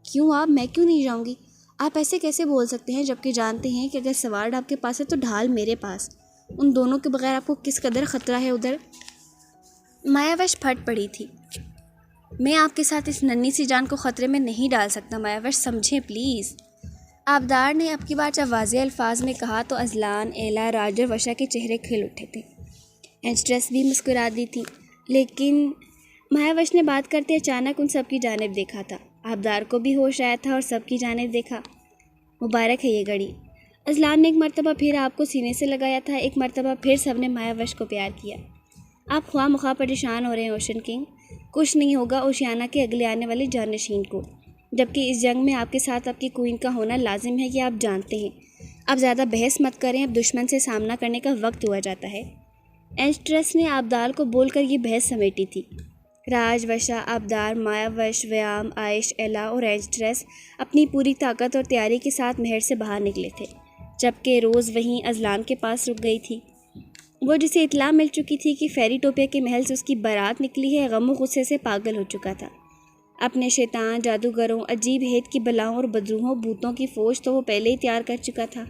کیوں آپ؟ میں کیوں نہیں جاؤں گی؟ آپ ایسے کیسے بول سکتے ہیں جبکہ جانتے ہیں کہ اگر سوارڈ آپ کے پاس ہے تو ڈھال میرے پاس۔ ان دونوں کے بغیر آپ کو کس قدر خطرہ ہے ادھر؟ مایاوش پھٹ پڑی تھی۔ میں آپ کے ساتھ اس ننھی سی جان کو خطرے میں نہیں ڈال سکتا مایاوش، سمجھیں پلیز۔ آبدار نے اب کی بار جب واضح الفاظ میں کہا تو ازلان، ایلا، راج اور وشا کے چہرے کھل اٹھے تھے۔ ایچٹریس بھی مسکرا دی تھی، لیکن مایاوش نے بات کرتے اچانک ان سب کی جانب دیکھا تھا۔ آبدار کو بھی ہوش آیا تھا اور سب کی جانب دیکھا۔ مبارک ہے یہ گھڑی، اذلان نے ایک مرتبہ پھر آپ کو سینے سے لگایا تھا، ایک مرتبہ پھر سب نے مایا وش کو پیار کیا۔ آپ خواہ مخواہ پریشان ہو رہے ہیں اوشن کنگ، کچھ نہیں ہوگا اوشیانہ کے اگلے آنے والے جانشین کو، جبکہ اس جنگ میں آپ کے ساتھ آپ کی کوئین کا ہونا لازم ہے، یہ آپ جانتے ہیں۔ اب زیادہ بحث مت کریں، اب دشمن سے سامنا کرنے کا وقت ہوا جاتا ہے۔ اینسٹریس نے آبدار کو بول کر یہ بحث سمیٹی تھی۔ راج، وشا، آبدار، مایا وش، ویام، عائش، ایلا اور اینسٹریس اپنی پوری طاقت اور تیاری کے ساتھ محل سے باہر نکلے تھے، جبکہ روز وہیں اذلان کے پاس رک گئی تھی۔ وہ جسے اطلاع مل چکی تھی کہ فیری ٹوپیا کے محل سے اس کی بارات نکلی ہے، غم و غصے سے پاگل ہو چکا تھا۔ اپنے شیطان، جادوگروں، عجیب ہیت کی بلاؤں اور بدروحوں بھوتوں کی فوج تو وہ پہلے ہی تیار کر چکا تھا۔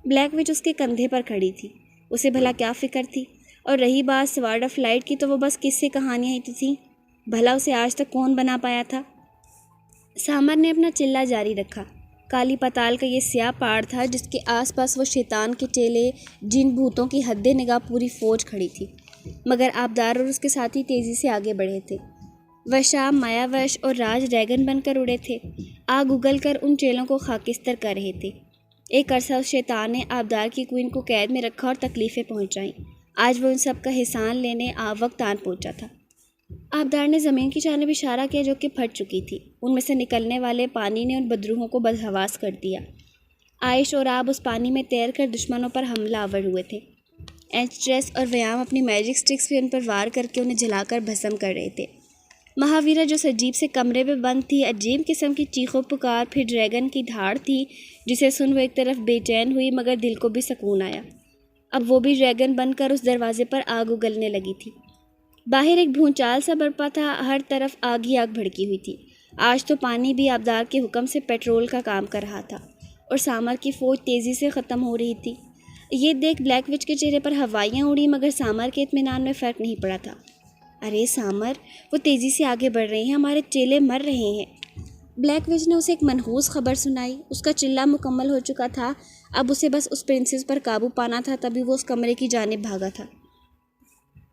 بلیک وچ اس کے کندھے پر کھڑی تھی، اسے بھلا کیا فکر تھی؟ اور رہی بات سوارڈ آف لائٹ کی، تو وہ بس قصے کہانیاں ہی تو تھیں، بھلا اسے آج تک کون بنا پایا تھا؟ سامر نے اپنا چلہ جاری رکھا۔ کالی پتال کا یہ سیاہ پہاڑ تھا جس کے آس پاس وہ شیطان کے چیلے، جن بھوتوں کی حد نگاہ پوری فوج کھڑی تھی، مگر آبدار اور اس کے ساتھی تیزی سے آگے بڑھے تھے۔ وشا، مایا وش اور راج ڈریگن بن کر اڑے تھے، آگ اگل کر ان چیلوں کو خاکستر کر رہے تھے۔ ایک عرصہ اس شیطان نے آبدار کی کوئین کو قید میں رکھا اور تکلیفیں پہنچائیں، آج وہ ان سب کا احسان لینے وقت آن پہنچا تھا۔ آبدار نے زمین کی جانب اشارہ کیا جو کہ پھٹ چکی تھی، ان میں سے نکلنے والے پانی نے ان بدروحوں کو بدحواس کر دیا۔ عائش اور آب اس پانی میں تیر کر دشمنوں پر حملہ آور ہوئے تھے۔ اینسٹریس اور ویام اپنی میجک سٹکس پہ ان پر وار کر کے انہیں جلا کر بھسم کر رہے تھے۔ مہاویرا جو اس عجیب سے کمرے میں بند تھی، عجیب قسم کی چیخ و پکار، پھر ڈریگن کی دھاڑ تھی جسے سن وہ ایک طرف بے چین ہوئی مگر دل کو بھی سکون آیا۔ اب وہ بھی ڈریگن بن کر اس دروازے پر آگ اگلنے لگی تھی۔ باہر ایک بھونچال سا برپا تھا، ہر طرف آگ ہی آگ بھڑکی ہوئی تھی۔ آج تو پانی بھی آبدار کے حکم سے پیٹرول کا کام کر رہا تھا اور سامر کی فوج تیزی سے ختم ہو رہی تھی۔ یہ دیکھ بلیک وچ کے چہرے پر ہوائیاں اڑیں مگر سامر کے اطمینان میں فرق نہیں پڑا تھا۔ ارے سامر، وہ تیزی سے آگے بڑھ رہے ہیں، ہمارے چیلے مر رہے ہیں۔ بلیک وچ نے اسے ایک منحوس خبر سنائی۔ اس کا چلہ مکمل ہو چکا تھا، اب اسے بس اس پرنسس پر قابو پانا تھا، تبھی وہ اس کمرے کی جانب بھاگا تھا۔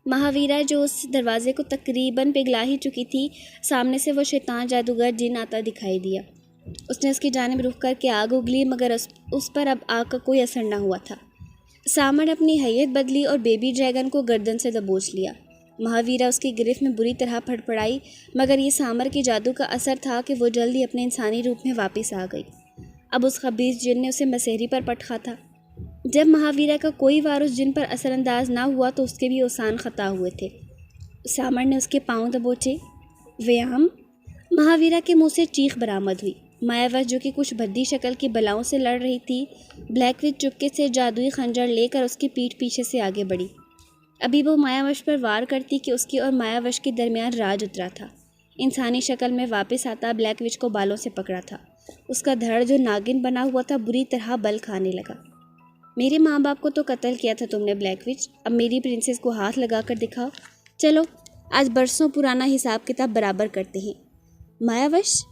مہاویرا جو اس دروازے کو تقریباً پگھلا ہی چکی تھی، سامنے سے وہ شیطان جادوگر جن آتا دکھائی دیا۔ اس نے اس کی جانب رخ کر کے آگ اگلی مگر اس پر اب آگ کا کوئی اثر نہ ہوا تھا۔ سامر نے اپنی حیت بدلی اور بیبی ڈریگن کو گردن سے دبوچ لیا۔ مہاویرا اس کی گرفت میں بری طرح پھڑپڑائی مگر یہ سامر کے جادو کا اثر تھا کہ وہ جلد ہی اپنے انسانی روپ میں واپس آ گئی۔ اب اس خبیث جن نے اسے مسحری پر پٹخا تھا۔ جب مہاویرا کا کوئی وار اس جن پر اثر انداز نہ ہوا تو اس کے بھی اوسان خطا ہوئے تھے۔ سامر نے اس کے پاؤں دبوچے۔ ویام! مہاویرا کے منہ سے چیخ برآمد ہوئی۔ مایا وش جو کہ کچھ بھدی شکل کی بلاؤں سے لڑ رہی تھی، بلیک وچ چپکے سے جادوئی خنجر لے کر اس کی پیٹھ پیچھے سے آگے بڑھی۔ ابھی وہ مایا وش پر وار کرتی کہ اس کی اور مایا وش کے درمیان راج اترا تھا۔ انسانی شکل میں واپس آتا بلیک وچ کو بالوں سے پکڑا تھا۔ اس کا دھڑ جو ناگن بنا ہوا تھا بری طرح بل کھانے لگا۔ میرے ماں باپ کو تو قتل کیا تھا تم نے بلیک وچ، اب میری پرنسس کو ہاتھ لگا کر دکھاؤ۔ چلو آج برسوں پرانا حساب کتاب برابر کرتے ہیں۔ مایا وش!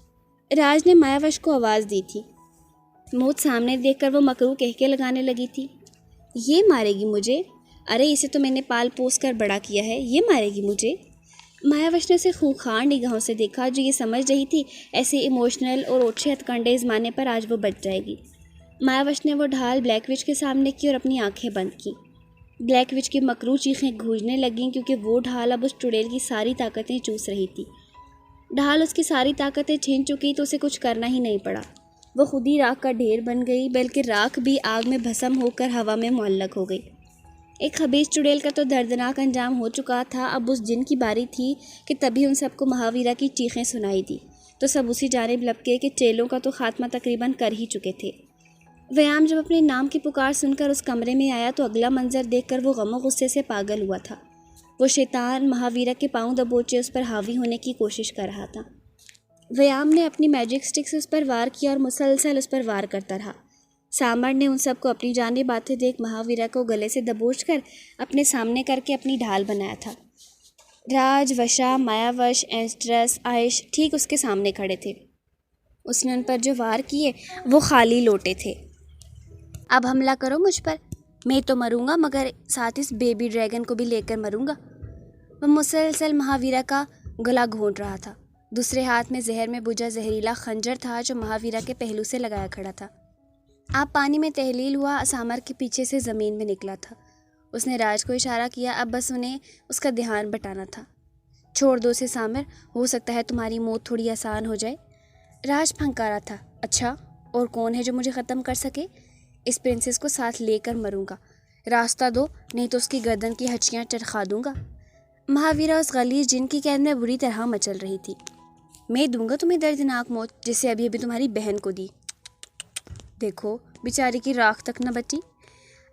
راج نے مایا وش کو آواز دی تھی۔ موت سامنے دیکھ کر وہ مکرو کہکے لگانے لگی تھی۔ یہ مارے گی مجھے؟ ارے اسے تو میں نے پال پوس کر بڑا کیا ہے، یہ مارے گی مجھے؟ مایا وش نے اسے خونخوار نگاہوں سے دیکھا، جو یہ سمجھ رہی تھی ایسے ایموشنل اور اوچھے ہتھ کنڈے ازمانے پر آج وہ بچ جائے گی۔ مایا وش نے وہ ڈھال بلیک وچ کے سامنے کی اور اپنی آنکھیں بند کی۔ بلیک وچ کی مکرو چیخیں گونجنے لگیں کیونکہ وہ ڈھال اب اس چڑیل کی ساری طاقتیں چوس رہی تھی۔ ڈھال اس کی ساری طاقتیں چھین چکی تو اسے کچھ کرنا ہی نہیں پڑا۔ وہ خود ہی راکھ کا ڈھیر بن گئی، بلکہ راکھ بھی آگ میں بھسم ہو کر ہوا میں معلق ہو گئی۔ ایک خبیث چڑیل کا تو دردناک انجام ہو چکا تھا، اب اس جن کی باری تھی کہ تبھی ان سب کو مہاویرا کی چیخیں سنائی دی تو سب اسی جانب لپکے کہ چیلوں کا تو خاتمہ تقریباً کر ہی چکے تھے۔ ویام جب اپنے نام کی پکار سن کر اس کمرے میں آیا تو اگلا منظر دیکھ کر وہ غم و غصے سے پاگل ہوا تھا۔ وہ شیطان مہاویرا کے پاؤں دبوچے اس پر حاوی ہونے کی کوشش کر رہا تھا۔ ویام نے اپنی میجک سٹک سے اس پر وار کیا اور مسلسل اس پر وار کرتا رہا۔ سامر نے ان سب کو اپنی جانب آتے دیکھ مہاویرا کو گلے سے دبوچ کر اپنے سامنے کر کے اپنی ڈھال بنایا تھا۔ راج، وشا، مایا وش، اینسٹرس، عائش ٹھیک اس کے سامنے کھڑے تھے۔ اس نے ان پر جو وار کیے وہ خالی لوٹے تھے۔ اب حملہ کرو مجھ پر، میں تو مروں گا مگر ساتھ اس بیبی ڈریگن کو بھی لے کر مروں گا۔ وہ مسلسل مہاویرا کا گلا گھونٹ رہا تھا۔ دوسرے ہاتھ میں زہر میں بجھا زہریلا خنجر تھا جو مہاویرا کے پہلو سے لگایا کھڑا تھا۔ آپ پانی میں تحلیل ہوا سامر کے پیچھے سے زمین میں نکلا تھا۔ اس نے راج کو اشارہ کیا، اب بس انہیں اس کا دھیان بٹانا تھا۔ چھوڑ دو اسے سامر، ہو سکتا ہے تمہاری موت تھوڑی آسان ہو جائے۔ راج پھنکارا تھا۔ اچھا، اور کون ہے جو مجھے ختم کر سکے؟ اس پرنسس کو ساتھ لے کر مروں گا، راستہ دو نہیں تو اس کی گردن کی ہچیاں چرخا دوں گا۔ مہاویرا اس غلیظ جن کی قید میں بری طرح مچل رہی تھی۔ میں دوں گا تمہیں دردناک موت، جسے ابھی ابھی تمہاری بہن کو دی۔ دیکھو بیچاری کی راکھ تک نہ بچی۔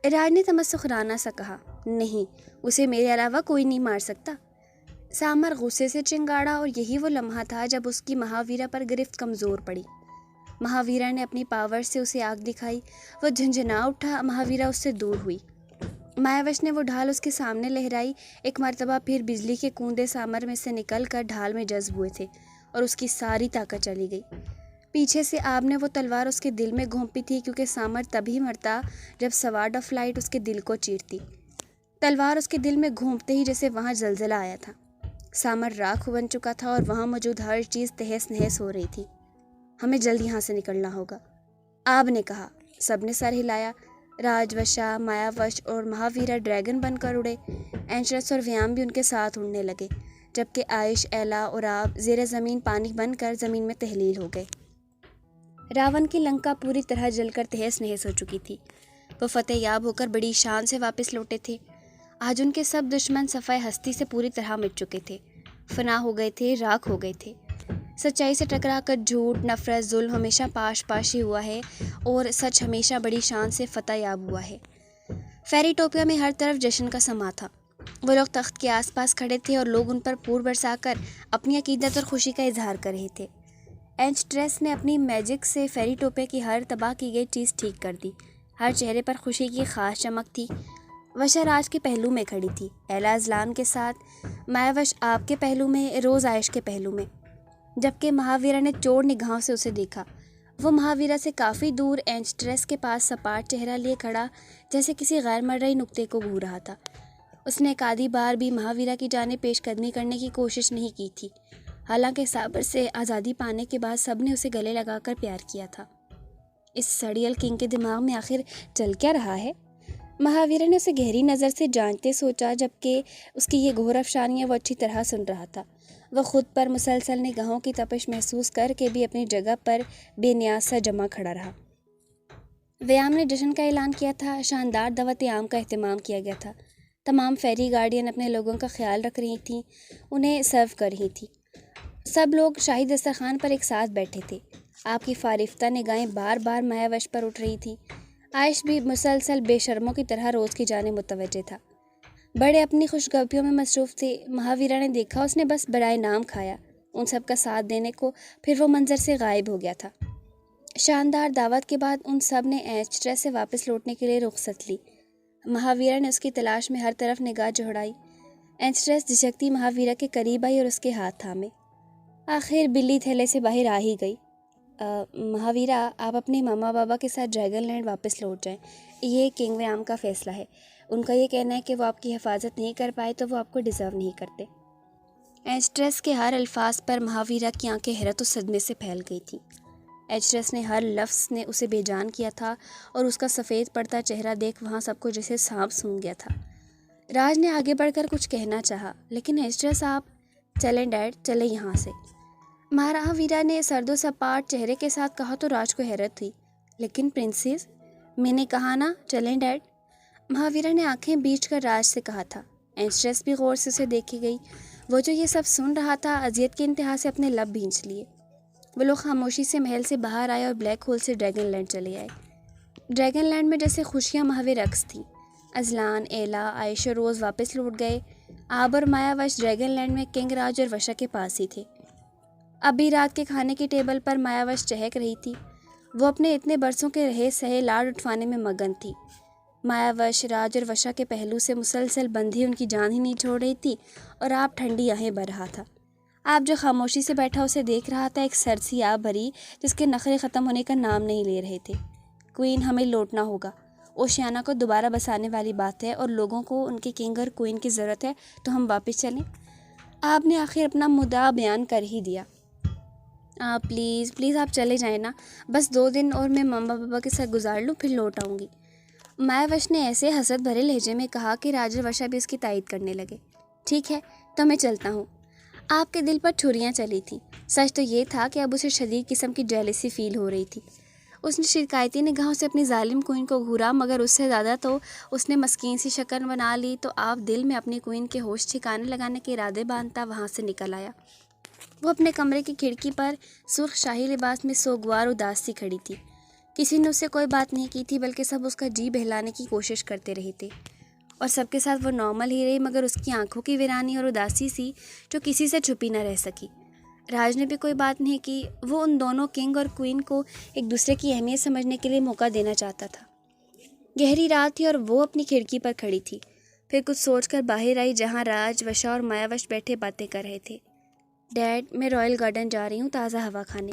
راج نے تمسخرانہ سا کہا، نہیں، اسے میرے علاوہ کوئی نہیں مار سکتا۔ سامر غصے سے چنگاڑا، اور یہی وہ لمحہ تھا جب اس کی مہاویرا پر گرفت کمزور پڑی۔ مہاویرا نے اپنی پاور سے اسے آگ دکھائی، وہ جھنجھنا اٹھا۔ مہاویرا اس سے دور ہوئی۔ مایاوش نے وہ ڈھال اس کے سامنے لہرائی۔ ایک مرتبہ پھر بجلی کے کوندے سامر میں سے نکل کر ڈھال میں جذب ہوئے تھے اور اس کی ساری طاقت چلی گئی۔ پیچھے سے آپ نے وہ تلوار اس کے دل میں گھونپی تھی، کیونکہ سامر تبھی مرتا جب سوارڈ آف لائٹ اس کے دل کو چیرتی۔ تلوار اس کے دل میں گھونپتے ہی جیسے وہاں زلزلہ آیا تھا۔ سامر راکھ بن چکا تھا اور وہاں موجود ہر چیز تہس نہس ہو رہی تھی۔ ہمیں جلد یہاں سے نکلنا ہوگا، آپ نے کہا۔ سب نے سر ہلایا۔ راج، وشا، مایاوش اور مہاویرا ڈریگن بن کر اڑے۔ اینشرس اور ویام بھی ان کے ساتھ اڑنے لگے، جبکہ عائش، ایلا اور آپ زیر زمین پانی بن کر زمین میں تحلیل ہو گئے۔ راون کی لنکا پوری طرح جل کر تہس نہس ہو چکی تھی۔ وہ فتح یاب ہو کر بڑی شان سے واپس لوٹے تھے۔ آج ان کے سب دشمن صفحہ ہستی سے پوری طرح مٹ چکے تھے، فنا ہو گئے تھے، راکھ ہو گئے تھے۔ سچائی سے ٹکرا کر جھوٹ، نفرت، ظلم ہمیشہ پاش پاش ہی ہوا ہے، اور سچ ہمیشہ بڑی شان سے فتح یاب ہوا ہے۔ فیری ٹوپیا میں ہر طرف جشن کا سما تھا۔ وہ لوگ تخت کے آس پاس کھڑے تھے اور لوگ ان پر پھول برسا کر اپنی عقیدت اور خوشی کا اظہار کر رہے تھے۔ اینچٹریس نے اپنی میجک سے فیری ٹوپیا کی ہر تباہ کی گئی چیز ٹھیک کر دی۔ ہر چہرے پر خوشی کی خاص چمک تھی۔ وشا راج کے پہلو میں کھڑی تھی، ایلا ازلان کے ساتھ، مایاوش آپ کے پہلو میں، روز عائش کے پہلو میں، جبکہ مہاویرا نے چور نگاہوں سے اسے دیکھا۔ وہ مہاویرا سے کافی دور اینچٹریس کے پاس سپاٹ چہرہ لیے کھڑا، جیسے کسی غیر مرئی نقطے کو گھو رہا تھا۔ اس نے ایک آدھی بار بھی مہاویرا کی جانب پیش قدمی کرنے کی کوشش نہیں کی تھی، حالانکہ صابر سے آزادی پانے کے بعد سب نے اسے گلے لگا کر پیار کیا تھا۔ اس سڑیل کنگ کے دماغ میں آخر چل کیا رہا ہے؟ مہاویرا نے اسے گہری نظر سے جانتے سوچا، جبکہ اس کی یہ گھور افشانیاں وہ اچھی طرح سن رہا تھا۔ وہ خود پر مسلسل نگاہوں کی تپش محسوس کر کے بھی اپنی جگہ پر بے نیاز سا جمع کھڑا رہا۔ ویام نے جشن کا اعلان کیا تھا، شاندار دعوت عام کا اہتمام کیا گیا تھا۔ تمام فیری گارڈین اپنے لوگوں کا خیال رکھ رہی تھیں، انہیں سرو کر رہی تھیں۔ سب لوگ شاہی دسترخوان پر ایک ساتھ بیٹھے تھے۔ آپ کی فارفتہ نگاہیں بار بار مایاوش پر اٹھ رہی تھیں۔ عائش بھی مسلسل بے شرموں کی طرح روز کی جانب متوجہ تھا۔ بڑے اپنی خوشگپیوں میں مصروف تھے۔ مہاویرا نے دیکھا اس نے بس برائے نام کھایا ان سب کا ساتھ دینے کو، پھر وہ منظر سے غائب ہو گیا تھا۔ شاندار دعوت کے بعد ان سب نے اینچٹریس سے واپس لوٹنے کے لیے رخصت لی۔ مہاویرا نے اس کی تلاش میں ہر طرف نگاہ جوڑائی۔ اینچٹریس جھجکتی مہاویرا کے قریب آئی اور اس کے ہاتھ تھامے۔ آخر بلی تھیلے سے باہر آ ہی گئی۔ مہاویرا، آپ اپنے ماما بابا کے ساتھ ڈریگن لینڈ واپس لوٹ جائیں، یہ کنگ ویام کا فیصلہ ہے۔ ان کا یہ کہنا ہے کہ وہ آپ کی حفاظت نہیں کر پائے تو وہ آپ کو ڈیزرو نہیں کرتے۔ اینچٹریس کے ہر الفاظ پر مہاویرا کی آنکھیں حیرت و صدمے سے پھیل گئی تھیں۔ اینچٹریس نے ہر لفظ نے اسے بے جان کیا تھا، اور اس کا سفید پڑتا چہرہ دیکھ وہاں سب کو جیسے سانپ سونگھ گیا تھا۔ راج نے آگے بڑھ کر کچھ کہنا چاہا، لیکن اینچٹریس، آپ چلیں ڈیڈ، چلیں یہاں سے، مہاویرا نے سرد و سپاٹ چہرے کے ساتھ کہا تو راج کو حیرت ہوئی۔ لیکن پرنسس، میں نے کہا نا چلیں ڈیڈ، مہاویرا نے آنکھیں بیچ کر راج سے کہا تھا۔ اینچٹریس بھی غور سے اسے دیکھے گئی۔ وہ جو یہ سب سن رہا تھا، اذیت کے انتہا سے اپنے لب بھینچ لیے۔ وہ لوگ خاموشی سے محل سے باہر آئے اور بلیک ہول سے ڈریگن لینڈ چلے آئے۔ ڈریگن لینڈ میں جیسے خوشیاں مہوے رقص تھیں۔ ازلان، ایلا، عائش اور روز واپس لوٹ گئے۔ آب اور مایاوش ڈریگن لینڈ میں کنگ، راج اور وشا کے پاس ہی تھے۔ ابھی رات کے کھانے کی ٹیبل پر مایاوش چہک رہی تھی۔ وہ اپنے اتنے برسوں کے رہے سہے لاڈ اٹھوانے میں مگن تھی۔ مایاوش، راج اور وشا کے پہلو سے مسلسل بندھی ان کی جان ہی نہیں چھوڑ رہی تھی، اور آپ ٹھنڈی آہیں بھر رہا تھا۔ آپ جو خاموشی سے بیٹھا اسے دیکھ رہا تھا، ایک سرسی آب بھری جس کے نخرے ختم ہونے کا نام نہیں لے رہے تھے۔ کوئین، ہمیں لوٹنا ہوگا۔ اوشیانا کو دوبارہ بسانے والی بات ہے، اور لوگوں کو ان کے کنگ اور کوئین کی ضرورت ہے، تو ہم واپس چلیں۔ آپ نے آخر اپنا مدعا بیان کر ہی دیا۔ پلیز پلیز آپ چلے جائیں نا، بس 2 دن اور میں مما پاپا کے ساتھ گزار لوں، پھر لوٹ آؤں گی۔ مایاوش نے ایسے حسرت بھرے لہجے میں کہا کہ راجر وشا بھی اس کی تائید کرنے لگے۔ ٹھیک ہے تو میں چلتا ہوں۔ آپ کے دل پر چھریاں چلی تھیں۔ سچ تو یہ تھا کہ اب اسے شدید قسم کی جیلسی فیل ہو رہی تھی۔ اس نے شکایتی نگاہوں سے اپنی ظالم کوئن کو گھورا، مگر اس سے زیادہ تو اس نے مسکین سی شکل بنا لی تو آپ دل میں اپنی کوئن کے ہوش ٹھکانے لگانے کے ارادے باندھتا وہاں سے نکل آیا۔ وہ اپنے کمرے کی کھڑکی پر سرخ شاہی لباس میں سوگوار اداس سی کھڑی تھی۔ کسی نے اس سے کوئی بات نہیں کی تھی، بلکہ سب اس کا جی بہلانے کی کوشش کرتے رہے تھے، اور سب کے ساتھ وہ نارمل ہی رہی، مگر اس کی آنکھوں کی ویرانی اور اداسی سی جو کسی سے چھپی نہ رہ سکی۔ راج نے بھی کوئی بات نہیں کی۔ وہ ان دونوں کنگ اور کوئن کو ایک دوسرے کی اہمیت سمجھنے کے لیے موقع دینا چاہتا تھا۔ گہری رات تھی اور وہ اپنی کھڑکی پر کھڑی تھی، پھر کچھ سوچ کر باہر آئی جہاں راج، وشا اور مایاوش بیٹھے باتیں کر رہے تھے۔ ڈیڈ، میں رائل گارڈن جا رہی ہوں تازہ ہوا کھانے،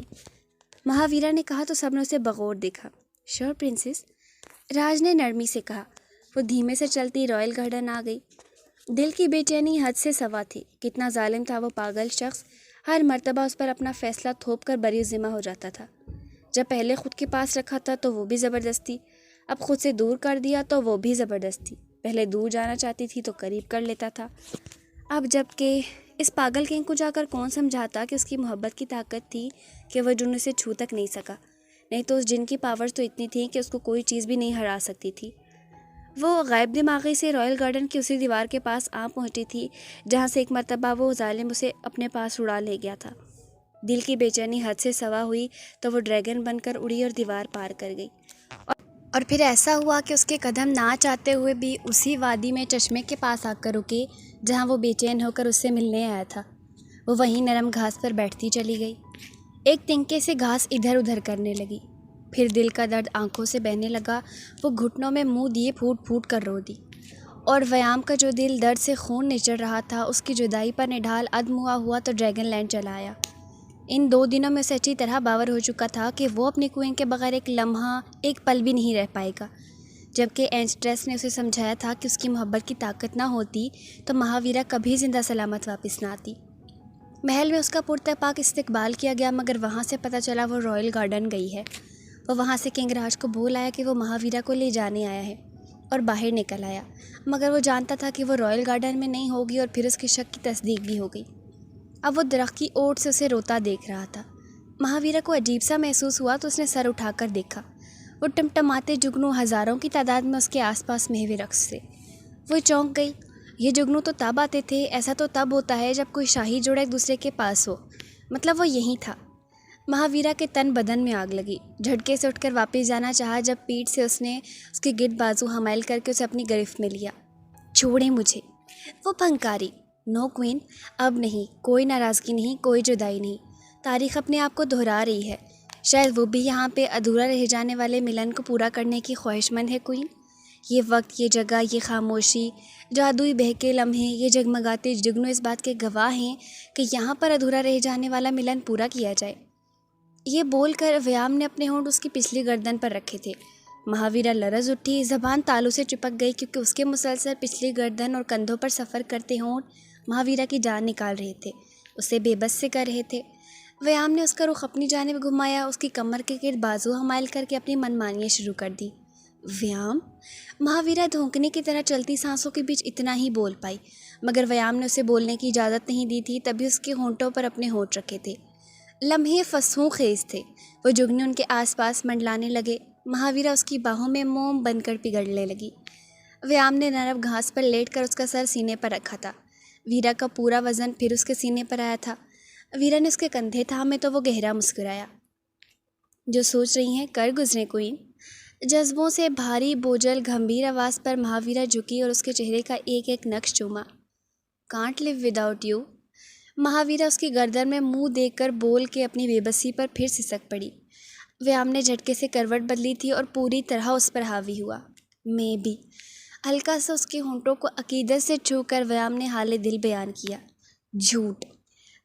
مہاویرا نے کہا تو سب نے اسے بغور دیکھا۔ شور پرنسس، راج نے نرمی سے کہا۔ وہ دھیمے سے چلتی رائل گارڈن آ گئی۔ دل کی بے چینی حد سے سوا تھی۔ کتنا ظالم تھا وہ پاگل شخص، ہر مرتبہ اس پر اپنا فیصلہ تھوپ کر بری ذمہ ہو جاتا تھا۔ جب پہلے خود کے پاس رکھا تھا تو وہ بھی زبردستی، اب خود سے دور کر دیا تو وہ بھی زبردستی، پہلے دور جانا چاہتی تھی تو قریب کر لیتا تھا۔ اب جب کہ اس پاگل کنگ کو جا کر کون سمجھاتا کہ اس کی محبت کی طاقت تھی کہ وہ جن اسے چھو تک نہیں سکا، نہیں تو اس جن کی پاورز تو اتنی تھیں کہ اس کو کوئی چیز بھی نہیں ہرا سکتی تھی۔ وہ غائب دماغی سے رائل گارڈن کی اسی دیوار کے پاس آ پہنچی تھی جہاں سے ایک مرتبہ وہ ظالم اسے اپنے پاس اڑا لے گیا تھا۔ دل کی بے چینی حد سے سوا ہوئی تو وہ ڈریگن بن کر اڑی اور دیوار پار کر گئی، اور پھر ایسا ہوا کہ اس کے قدم نہ چاہتے ہوئے بھی اسی وادی میں چشمے کے پاس آ کر رکے جہاں وہ بے چین ہو کر اس سے ملنے آیا تھا۔ وہ وہیں نرم گھاس پر بیٹھتی چلی گئی، ایک تنکے سے گھاس ادھر ادھر کرنے لگی، پھر دل کا درد آنکھوں سے بہنے لگا۔ وہ گھٹنوں میں منہ دیے پھوٹ پھوٹ کر رو دی، اور ویام کا جو دل درد سے خون نچڑ رہا تھا اس کی جدائی پر نڈھال ادم ہوا تو ڈریگن لینڈ چلا آیا۔ ان 2 دنوں میں اسے اچھی طرح باور ہو چکا تھا کہ وہ اپنی کوئن کے بغیر ایک لمحہ، ایک پل بھی نہیں رہ پائے گا، جبکہ اینسٹریس نے اسے سمجھایا تھا کہ اس کی محبت کی طاقت نہ ہوتی تو مہاویرا کبھی زندہ سلامت واپس نہ آتی۔ محل میں اس کا پرتپاک استقبال کیا گیا، مگر وہاں سے پتہ چلا وہ رائل گارڈن گئی ہے۔ وہ وہاں سے کنگ راج کو بول آیا کہ وہ مہاویرا کو لے جانے آیا ہے، اور باہر نکل آیا، مگر وہ جانتا تھا کہ وہ رائل گارڈن میں نہیں ہوگی، اور پھر اس کے شک کی تصدیق بھی ہو گئی۔ اب وہ درخت کی اوٹ سے اسے روتا دیکھ رہا تھا۔ مہاویرا کو عجیب سا محسوس ہوا تو اس نے سر اٹھا کر دیکھا۔ وہ ٹمٹماتے جگنو ہزاروں کی تعداد میں اس کے آس پاس محو رقص تھے۔ وہ چونک گئی۔ یہ جگنو تو تب آتے تھے، ایسا تو تب ہوتا ہے جب کوئی شاہی جوڑا ایک دوسرے کے پاس ہو، مطلب وہ یہیں تھا۔ مہاویرا کے تن بدن میں آگ لگی، جھٹکے سے اٹھ کر واپس جانا چاہا جب پیٹھ سے اس نے اس کے گرد بازو حمائل کر کے اسے اپنی گرفت میں لیا۔ چھوڑیں مجھے، وہ پھنکاری۔ نو کوئن، اب نہیں، کوئی ناراضگی نہیں، کوئی جدائی نہیں۔ تاریخ اپنے آپ کو دہرا رہی ہے، شاید وہ بھی یہاں پہ ادھورا رہ جانے والے ملن کو پورا کرنے کی خواہش مند ہے کوئن۔ یہ وقت، یہ جگہ، یہ خاموشی، جادوئی بہکے لمحے، یہ جگمگاتے جگنو اس بات کے گواہ ہیں کہ یہاں پر ادھورا رہ جانے والا ملن پورا کیا جائے۔ یہ بول کر ویام نے اپنے ہونٹ اس کی پچھلی گردن پر رکھے تھے۔ مہاویرا لرز اٹھی، زبان تالو سے چپک گئی کیونکہ اس کے مسلسل پچھلی گردن اور کندھوں پر سفر کرتے ہونٹ مہاویرا کی جان نکال رہے تھے، اسے بے بس سے کر رہے تھے۔ ویام نے اس کا رخ اپنی جانب گھمایا، اس کی کمر کے گرد بازو حمائل کر کے اپنی منمانیاں شروع کر دی۔ ویام، مہاویرا دھونکنے کی طرح چلتی سانسوں کے بیچ اتنا ہی بول پائی، مگر ویام نے اسے بولنے کی اجازت نہیں دی تھی، تبھی اس کے ہونٹوں پر اپنے ہونٹ رکھے تھے۔ لمحے فسوں خیز تھے، وہ جگنو ان کے آس پاس منڈلانے لگے۔ مہاویرا اس کی باہوں میں موم بن کر پگھلنے لگی۔ ویام نے نرم گھاس پر لیٹ کر اس کا سر سینے پر رکھا تھا۔ ویرا کا پورا وزن پھر اس کے سینے پر آیا تھا۔ ویرا نے اس کے کندھے تھامے تو وہ گہرا مسکرایا۔ جو سوچ رہی ہیں کر گزرے کوئن۔ جذبوں سے بھاری بوجھل گھمبیر آواز پر مہاویرا جھکی اور اس کے چہرے کا ایک ایک نقش چوما۔ Can't live without you. Mahavira اس کی گردن میں منہ دیکھ کر بول کے اپنی بے بسی پر پھر سسک پڑی۔ ویام نے جھٹکے سے کروٹ بدلی تھی اور پوری طرح اس پر حاوی ہوا۔ میں بھی۔ ہلکا سا اس کے ہونٹوں کو عقیدت سے چھو کر ویام نے حال دل بیان کیا۔ جھوٹ،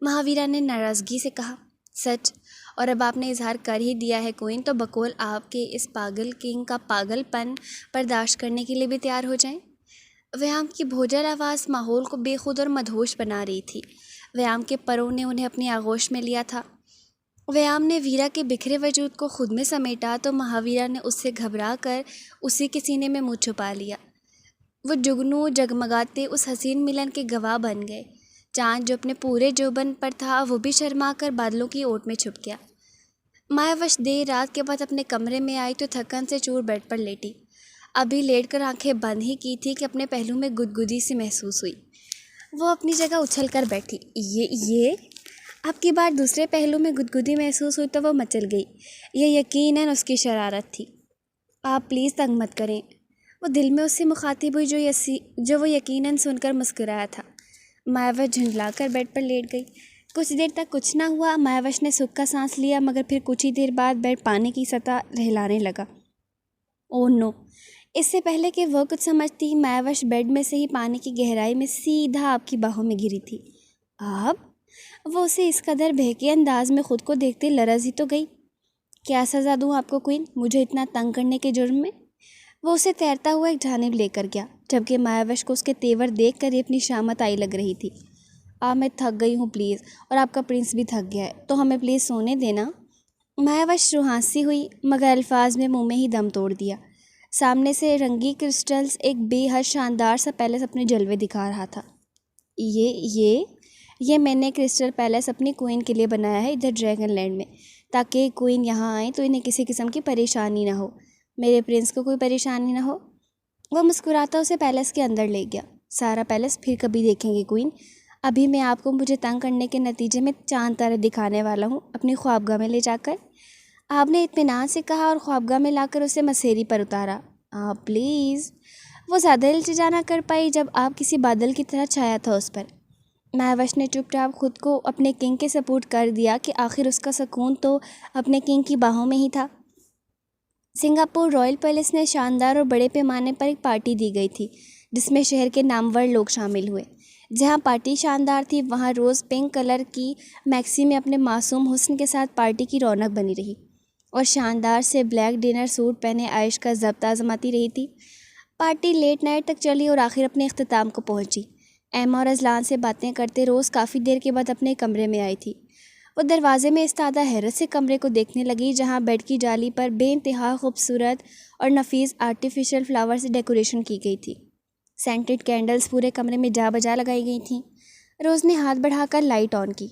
مہاویرا نے ناراضگی سے کہا۔ سچ، اور اب آپ نے اظہار کر ہی دیا ہے کوئن، تو بقول آپ کے اس پاگل کنگ کا پاگل پن برداشت کرنے کے لیے بھی تیار ہو جائیں۔ ویام کی بھوجل آواز ماحول کو بے خود اور مدہوش بنا رہی تھی۔ ویام کے پروں نے انہیں اپنی آغوش میں لیا تھا۔ ویام نے ویرا کے بکھرے وجود کو خود میں سمیٹا تو مہاویرا نے اس سے گھبرا کر اسی کے سینے میں منہ چھپا لیا۔ وہ جگنو جگمگاتے اس حسین ملن کے گواہ بن گئے۔ چاند جو اپنے پورے جوبن پر تھا وہ بھی شرما کر بادلوں کی اوٹ میں چھپ گیا۔ مایاوش دیر رات کے بعد اپنے کمرے میں آئی تو تھکن سے چور بیڈ پر لیٹی۔ ابھی لیٹ کر آنکھیں بند ہی کی تھی کہ اپنے پہلو میں گدگدی سی محسوس ہوئی۔ وہ اپنی جگہ اچھل کر بیٹھی۔ یہ اب کی بار دوسرے پہلو میں گدگدی محسوس ہوئی تو وہ مچل گئی۔ یہ یقیناً اس کی شرارت تھی۔ آپ پلیز تنگ مت کریں، وہ دل میں اس سے مخاطب ہوئی جو وہ یقیناً سن کر مسکرایا تھا۔ مایاوش جھنجلا کر بیڈ پر لیٹ گئی۔ کچھ دیر تک کچھ نہ ہوا۔ مایاوش نے سکھ کا سانس لیا مگر پھر کچھ ہی دیر بعد بیڈ پانی کی سطح رہلانے لگا۔ اوہ نو! اس سے پہلے کہ وہ کچھ سمجھتی مایاوش بیڈ میں سے ہی پانی کی گہرائی میں سیدھا آپ کی باہوں میں گری تھی۔ آپ؟ وہ اسے اس قدر بہکے انداز میں خود کو دیکھتے لرز ہی تو گئی۔ کیا سزا دوں آپ کو کوئن، مجھے اتنا تنگ کرنے کے جرم میں؟ وہ اسے تیرتا ہوا ایک جانب لے کر گیا، جبکہ مایاوش کو اس کے تیور دیکھ کر یہ اپنی شامت آئی لگ رہی تھی۔ میں تھک گئی ہوں پلیز، اور آپ کا پرنس بھی تھک گیا ہے، تو ہمیں پلیز سونے دینا۔ مایاوش روحانسی ہوئی مگر الفاظ میں منہ میں ہی دم توڑ دیا۔ سامنے سے رنگی کرسٹلز ایک بے حد شاندار سا پیلس اپنے جلوے دکھا رہا تھا۔ یہ میں نے کرسٹل پیلس اپنی کوئن کے لیے بنایا ہے ادھر ڈریگن لینڈ میں، تاکہ کوئن یہاں آئیں تو انہیں کسی قسم کی پریشانی نہ ہو، میرے پرنس کو کوئی پریشانی نہ ہو۔ وہ مسکراتا اسے پیلس کے اندر لے گیا۔ سارا پیلس پھر کبھی دیکھیں گے کوئن، ابھی میں آپ کو مجھے تنگ کرنے کے نتیجے میں چاند تارے دکھانے والا ہوں اپنی خوابگاہ میں لے جا کر۔ آپ نے اطمینان سے کہا اور خوابگاہ میں لا کر اسے مسیری پر اتارا۔ پلیز۔ وہ زیادہ التجا نہ کر پائی جب آپ کسی بادل کی طرح چھایا تھا اس پر۔ مایاوش نے چپ چاپ خود کو اپنے کنگ کے سپورٹ کر دیا کہ آخر اس کا سکون تو اپنے کنگ کی باہوں میں ہی تھا۔ سنگاپور رائل پیلس میں شاندار اور بڑے پیمانے پر ایک پارٹی دی گئی تھی جس میں شہر کے نامور لوگ شامل ہوئے۔ جہاں پارٹی شاندار تھی وہاں روز پنک کلر کی میکسی میں اپنے معصوم حسن کے ساتھ پارٹی کی رونق بنی رہی اور شاندار سے بلیک ڈنر سوٹ پہنے عائش کا ضبط آزماتی رہی تھی۔ پارٹی لیٹ نائٹ تک چلی اور آخر اپنے اختتام کو پہنچی۔ ایما اور ازلان سے باتیں کرتے روز کافی دیر کے بعد اپنے کمرے میں آئی تھی۔ وہ دروازے میں استادہ حیرت سے کمرے کو دیکھنے لگی جہاں بیڈ کی جالی پر بے انتہا خوبصورت اور نفیس آرٹیفیشل فلاور سے ڈیکوریشن کی گئی تھی۔ سینٹڈ کینڈلز پورے کمرے میں جا بجا لگائی گئی تھیں۔ روز نے ہاتھ بڑھا کر لائٹ آن کی۔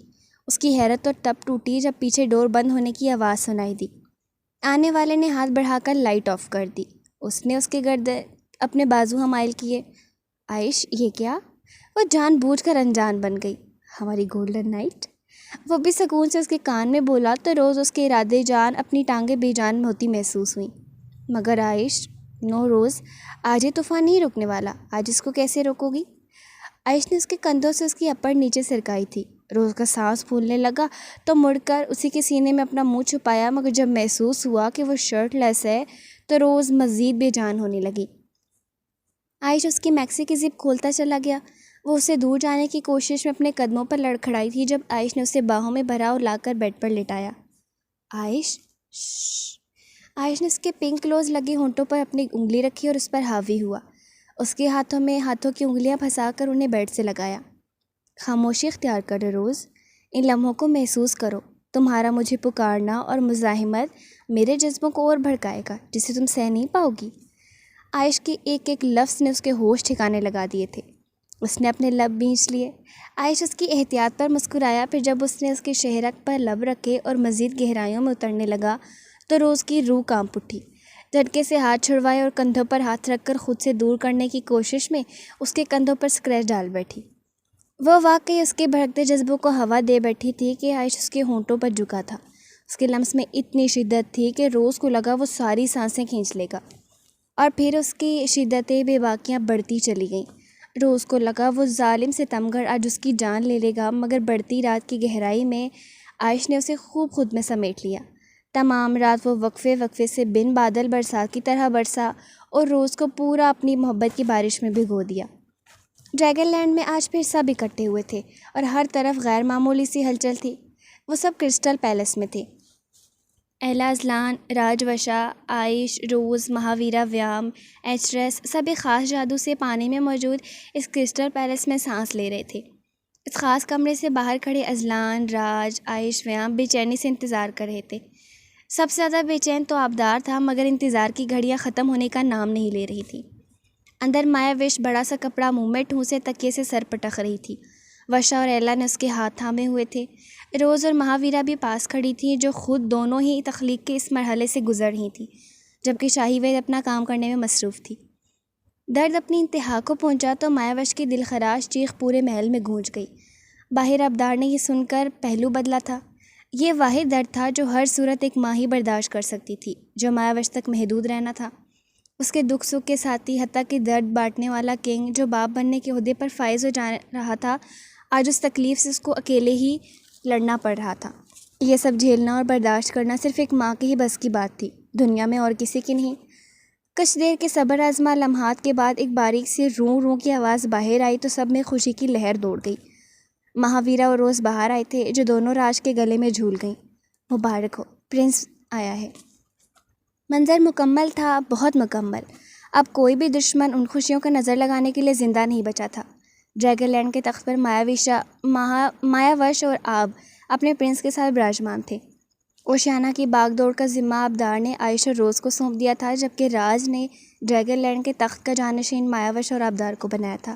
اس کی حیرت اور تب ٹوٹی جب پیچھے ڈور بند ہونے کی آواز سنائی دی۔ آنے والے نے ہاتھ بڑھا کر لائٹ آف کر دی۔ اس نے اس کے گرد اپنے بازو حمائل کیے۔ عائش، یہ کیا؟ وہ جان بوجھ کر انجان بن گئی۔ ہماری گولڈن نائٹ؟ وہ بھی سکون سے اس کے کان میں بولا تو روز اس کے ارادے جان اپنی ٹانگیں بے جان ہوتی محسوس ہوئیں۔ مگر عائش، نو روز، آج یہ طوفان نہیں رکنے والا، آج اس کو کیسے روکو گی؟ عائش نے اس کے کندھوں سے اس کی اپڑ نیچے سرکائی تھی۔ روز کا سانس پھولنے لگا تو مڑ کر اسی کے سینے میں اپنا منہ چھپایا مگر جب محسوس ہوا کہ وہ شرٹ لیس ہے تو روز مزید بے جان ہونے لگی۔ عائش اس کی میکسی کی زپ کھولتا چلا گیا۔ وہ اسے دور جانے کی کوشش میں اپنے قدموں پر لڑکھڑائی تھی جب عائش نے اسے باہوں میں بھرا اور لا کر بیڈ پر لٹایا۔ عائش، شش۔ عائش نے اس کے پنک کلوز لگے ہونٹوں پر اپنی انگلی رکھی اور اس پر حاوی ہوا۔ اس کے ہاتھوں میں ہاتھوں کی انگلیاں پھنسا کر انہیں بیڈ سے لگایا۔ خاموشی اختیار کرو روز، ان لمحوں کو محسوس کرو۔ تمہارا مجھے پکارنا اور مزاحمت میرے جذبوں کو اور بھڑکائے گا جسے تم سہ نہیں پاؤ گی۔ عائش کے ایک ایک لفظ نے اس کے ہوش ٹھکانے لگا دیے تھے۔ اس نے اپنے لب بھینچ لیے۔ عائش اس کی احتیاط پر مسکرایا، پھر جب اس نے اس کے شہرک پر لب رکھے اور مزید گہرائیوں میں اترنے لگا تو روز کی روح کانپ اٹھی۔ جھٹکے سے ہاتھ چھڑوائے اور کندھوں پر ہاتھ رکھ کر خود سے دور کرنے کی کوشش میں اس کے کندھوں پر اسکریچ ڈال بیٹھی۔ وہ واقعی اس کے بھڑکتے جذبوں کو ہوا دے بیٹھی تھی کہ عائش اس کے ہونٹوں پر جھکا تھا۔ اس کے لمس میں اتنی شدت تھی کہ روز کو لگا وہ ساری سانسیں کھینچ لے گا، اور پھر اس کی شدتیں بے باکیاں بڑھتی چلی گئیں۔ روز کو لگا وہ ظالم ستمگر آج اس کی جان لے لے گا، مگر بڑھتی رات کی گہرائی میں عائش نے اسے خوب خود میں سمیٹ لیا۔ تمام رات وہ وقفے وقفے سے بن بادل برسات کی طرح برسا اور روز کو پورا اپنی محبت کی بارش میں بھگو دیا۔ ڈریگن لینڈ میں آج پھر سب اکٹھے ہوئے تھے اور ہر طرف غیر معمولی سی ہلچل تھی۔ وہ سب کرسٹل پیلس میں تھے۔ ایلا، ازلان، راج وشا، عائش، روز، مہاویرا، ویام، ایچریس سب ایک خاص جادو سے پانی میں موجود اس کرسٹل پیلس میں سانس لے رہے تھے۔ اس خاص کمرے سے باہر کھڑے اذلان، راج، عائش، ویام بے چینی سے انتظار کر رہے تھے۔ سب سے زیادہ بے چین تو آبدار تھا، مگر انتظار کی گھڑیاں ختم ہونے کا نام نہیں لے رہی تھیں۔ اندر مایا وش بڑا سا کپڑا منہ میں ٹھونسے تکیے سے سر پٹک رہی تھی۔ وشا اور ایلا نے اس کے ہاتھ تھامے ہوئے تھے۔ روز اور مہاویرا بھی پاس کھڑی تھیں، جو خود دونوں ہی تخلیق کے اس مرحلے سے گزر رہی تھیں، جبکہ شاہی وید اپنا کام کرنے میں مصروف تھی۔ درد اپنی انتہا کو پہنچا تو مایا وش کی دل خراش چیخ پورے محل میں گونج گئی۔ باہر آبدار نے یہ سن کر پہلو بدلا تھا۔ یہ واحد درد تھا جو ہر صورت ایک ماں ہی برداشت کر سکتی تھی، جو مایا وش تک محدود رہنا تھا۔ اس کے دکھ سکھ کے ساتھی، حتیٰ کہ درد بانٹنے والا کنگ جو باپ بننے کے عہدے پر فائز ہو جا رہا تھا، آج اس تکلیف سے اس کو اکیلے ہی لڑنا پڑ رہا تھا۔ یہ سب جھیلنا اور برداشت کرنا صرف ایک ماں کی ہی بس کی بات تھی، دنیا میں اور کسی کی نہیں۔ کچھ دیر کے صبر آزما لمحات کے بعد ایک باریک سی روں روں کی آواز باہر آئی تو سب میں خوشی کی لہر دوڑ گئی۔ مہاویرا اور روز باہر آئے تھے، جو دونوں راج کے گلے میں جھول گئیں۔ مبارک ہو، پرنس آیا ہے۔ منظر مکمل تھا، بہت مکمل۔ اب کوئی بھی دشمن ان خوشیوں کا نظر لگانے کے لیے زندہ نہیں بچا تھا۔ ڈریگن لینڈ کے تخت پر مایا وش اور آب اپنے پرنس کے ساتھ براجمان تھے۔ اوشیانہ کی باغ دوڑ کا ذمہ آبدار نے عائش اور روز کو سونپ دیا تھا، جبکہ راج نے ڈریگن لینڈ کے تخت کا جانشین مایا وش اور آبدار کو بنایا تھا۔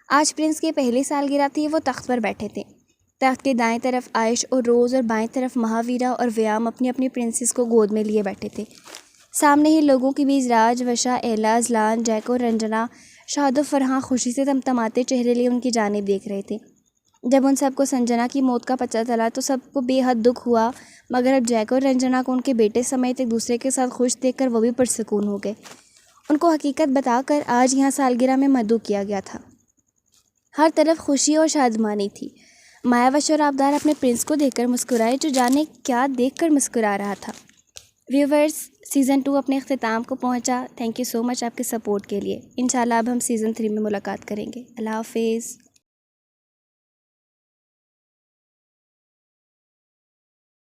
آج پرنس کی پہلی سالگرہ تھی، وہ تخت پر بیٹھے تھے۔ تخت کے دائیں طرف عائش اور روز اور بائیں طرف مہاویرا اور ویام اپنی اپنی پرنسس کو گود میں لیے بیٹھے تھے۔ سامنے ہی لوگوں کے بیچ راج، وشا، ایلا، اذلان، جیکو، رنجنا، شاد و فرحاں خوشی سے تمتماتے چہرے لیے ان کی جانب دیکھ رہے تھے۔ جب ان سب کو سنجنا کی موت کا پتہ چلا تو سب کو بے حد دکھ ہوا، مگر اب جیکو اور رنجنا کو ان کے بیٹے سمیت ایک دوسرے کے ساتھ خوش دیکھ کر وہ بھی پرسکون ہو گئے۔ ان کو حقیقت بتا کر آج یہاں سالگرہ میں مدعو کیا گیا تھا۔ ہر طرف خوشی اور شادمانی تھی۔ مایا وش اور آبدار اپنے پرنس کو دیکھ کر مسکرائے، جو جانے کیا دیکھ کر مسکرا رہا تھا۔ ویورز، سیزن 2 اپنے اختتام کو پہنچا۔ تھینک یو سو مچ آپ کے سپورٹ کے لیے۔ انشاءاللہ اب ہم سیزن 3 میں ملاقات کریں گے۔ اللہ حافظ۔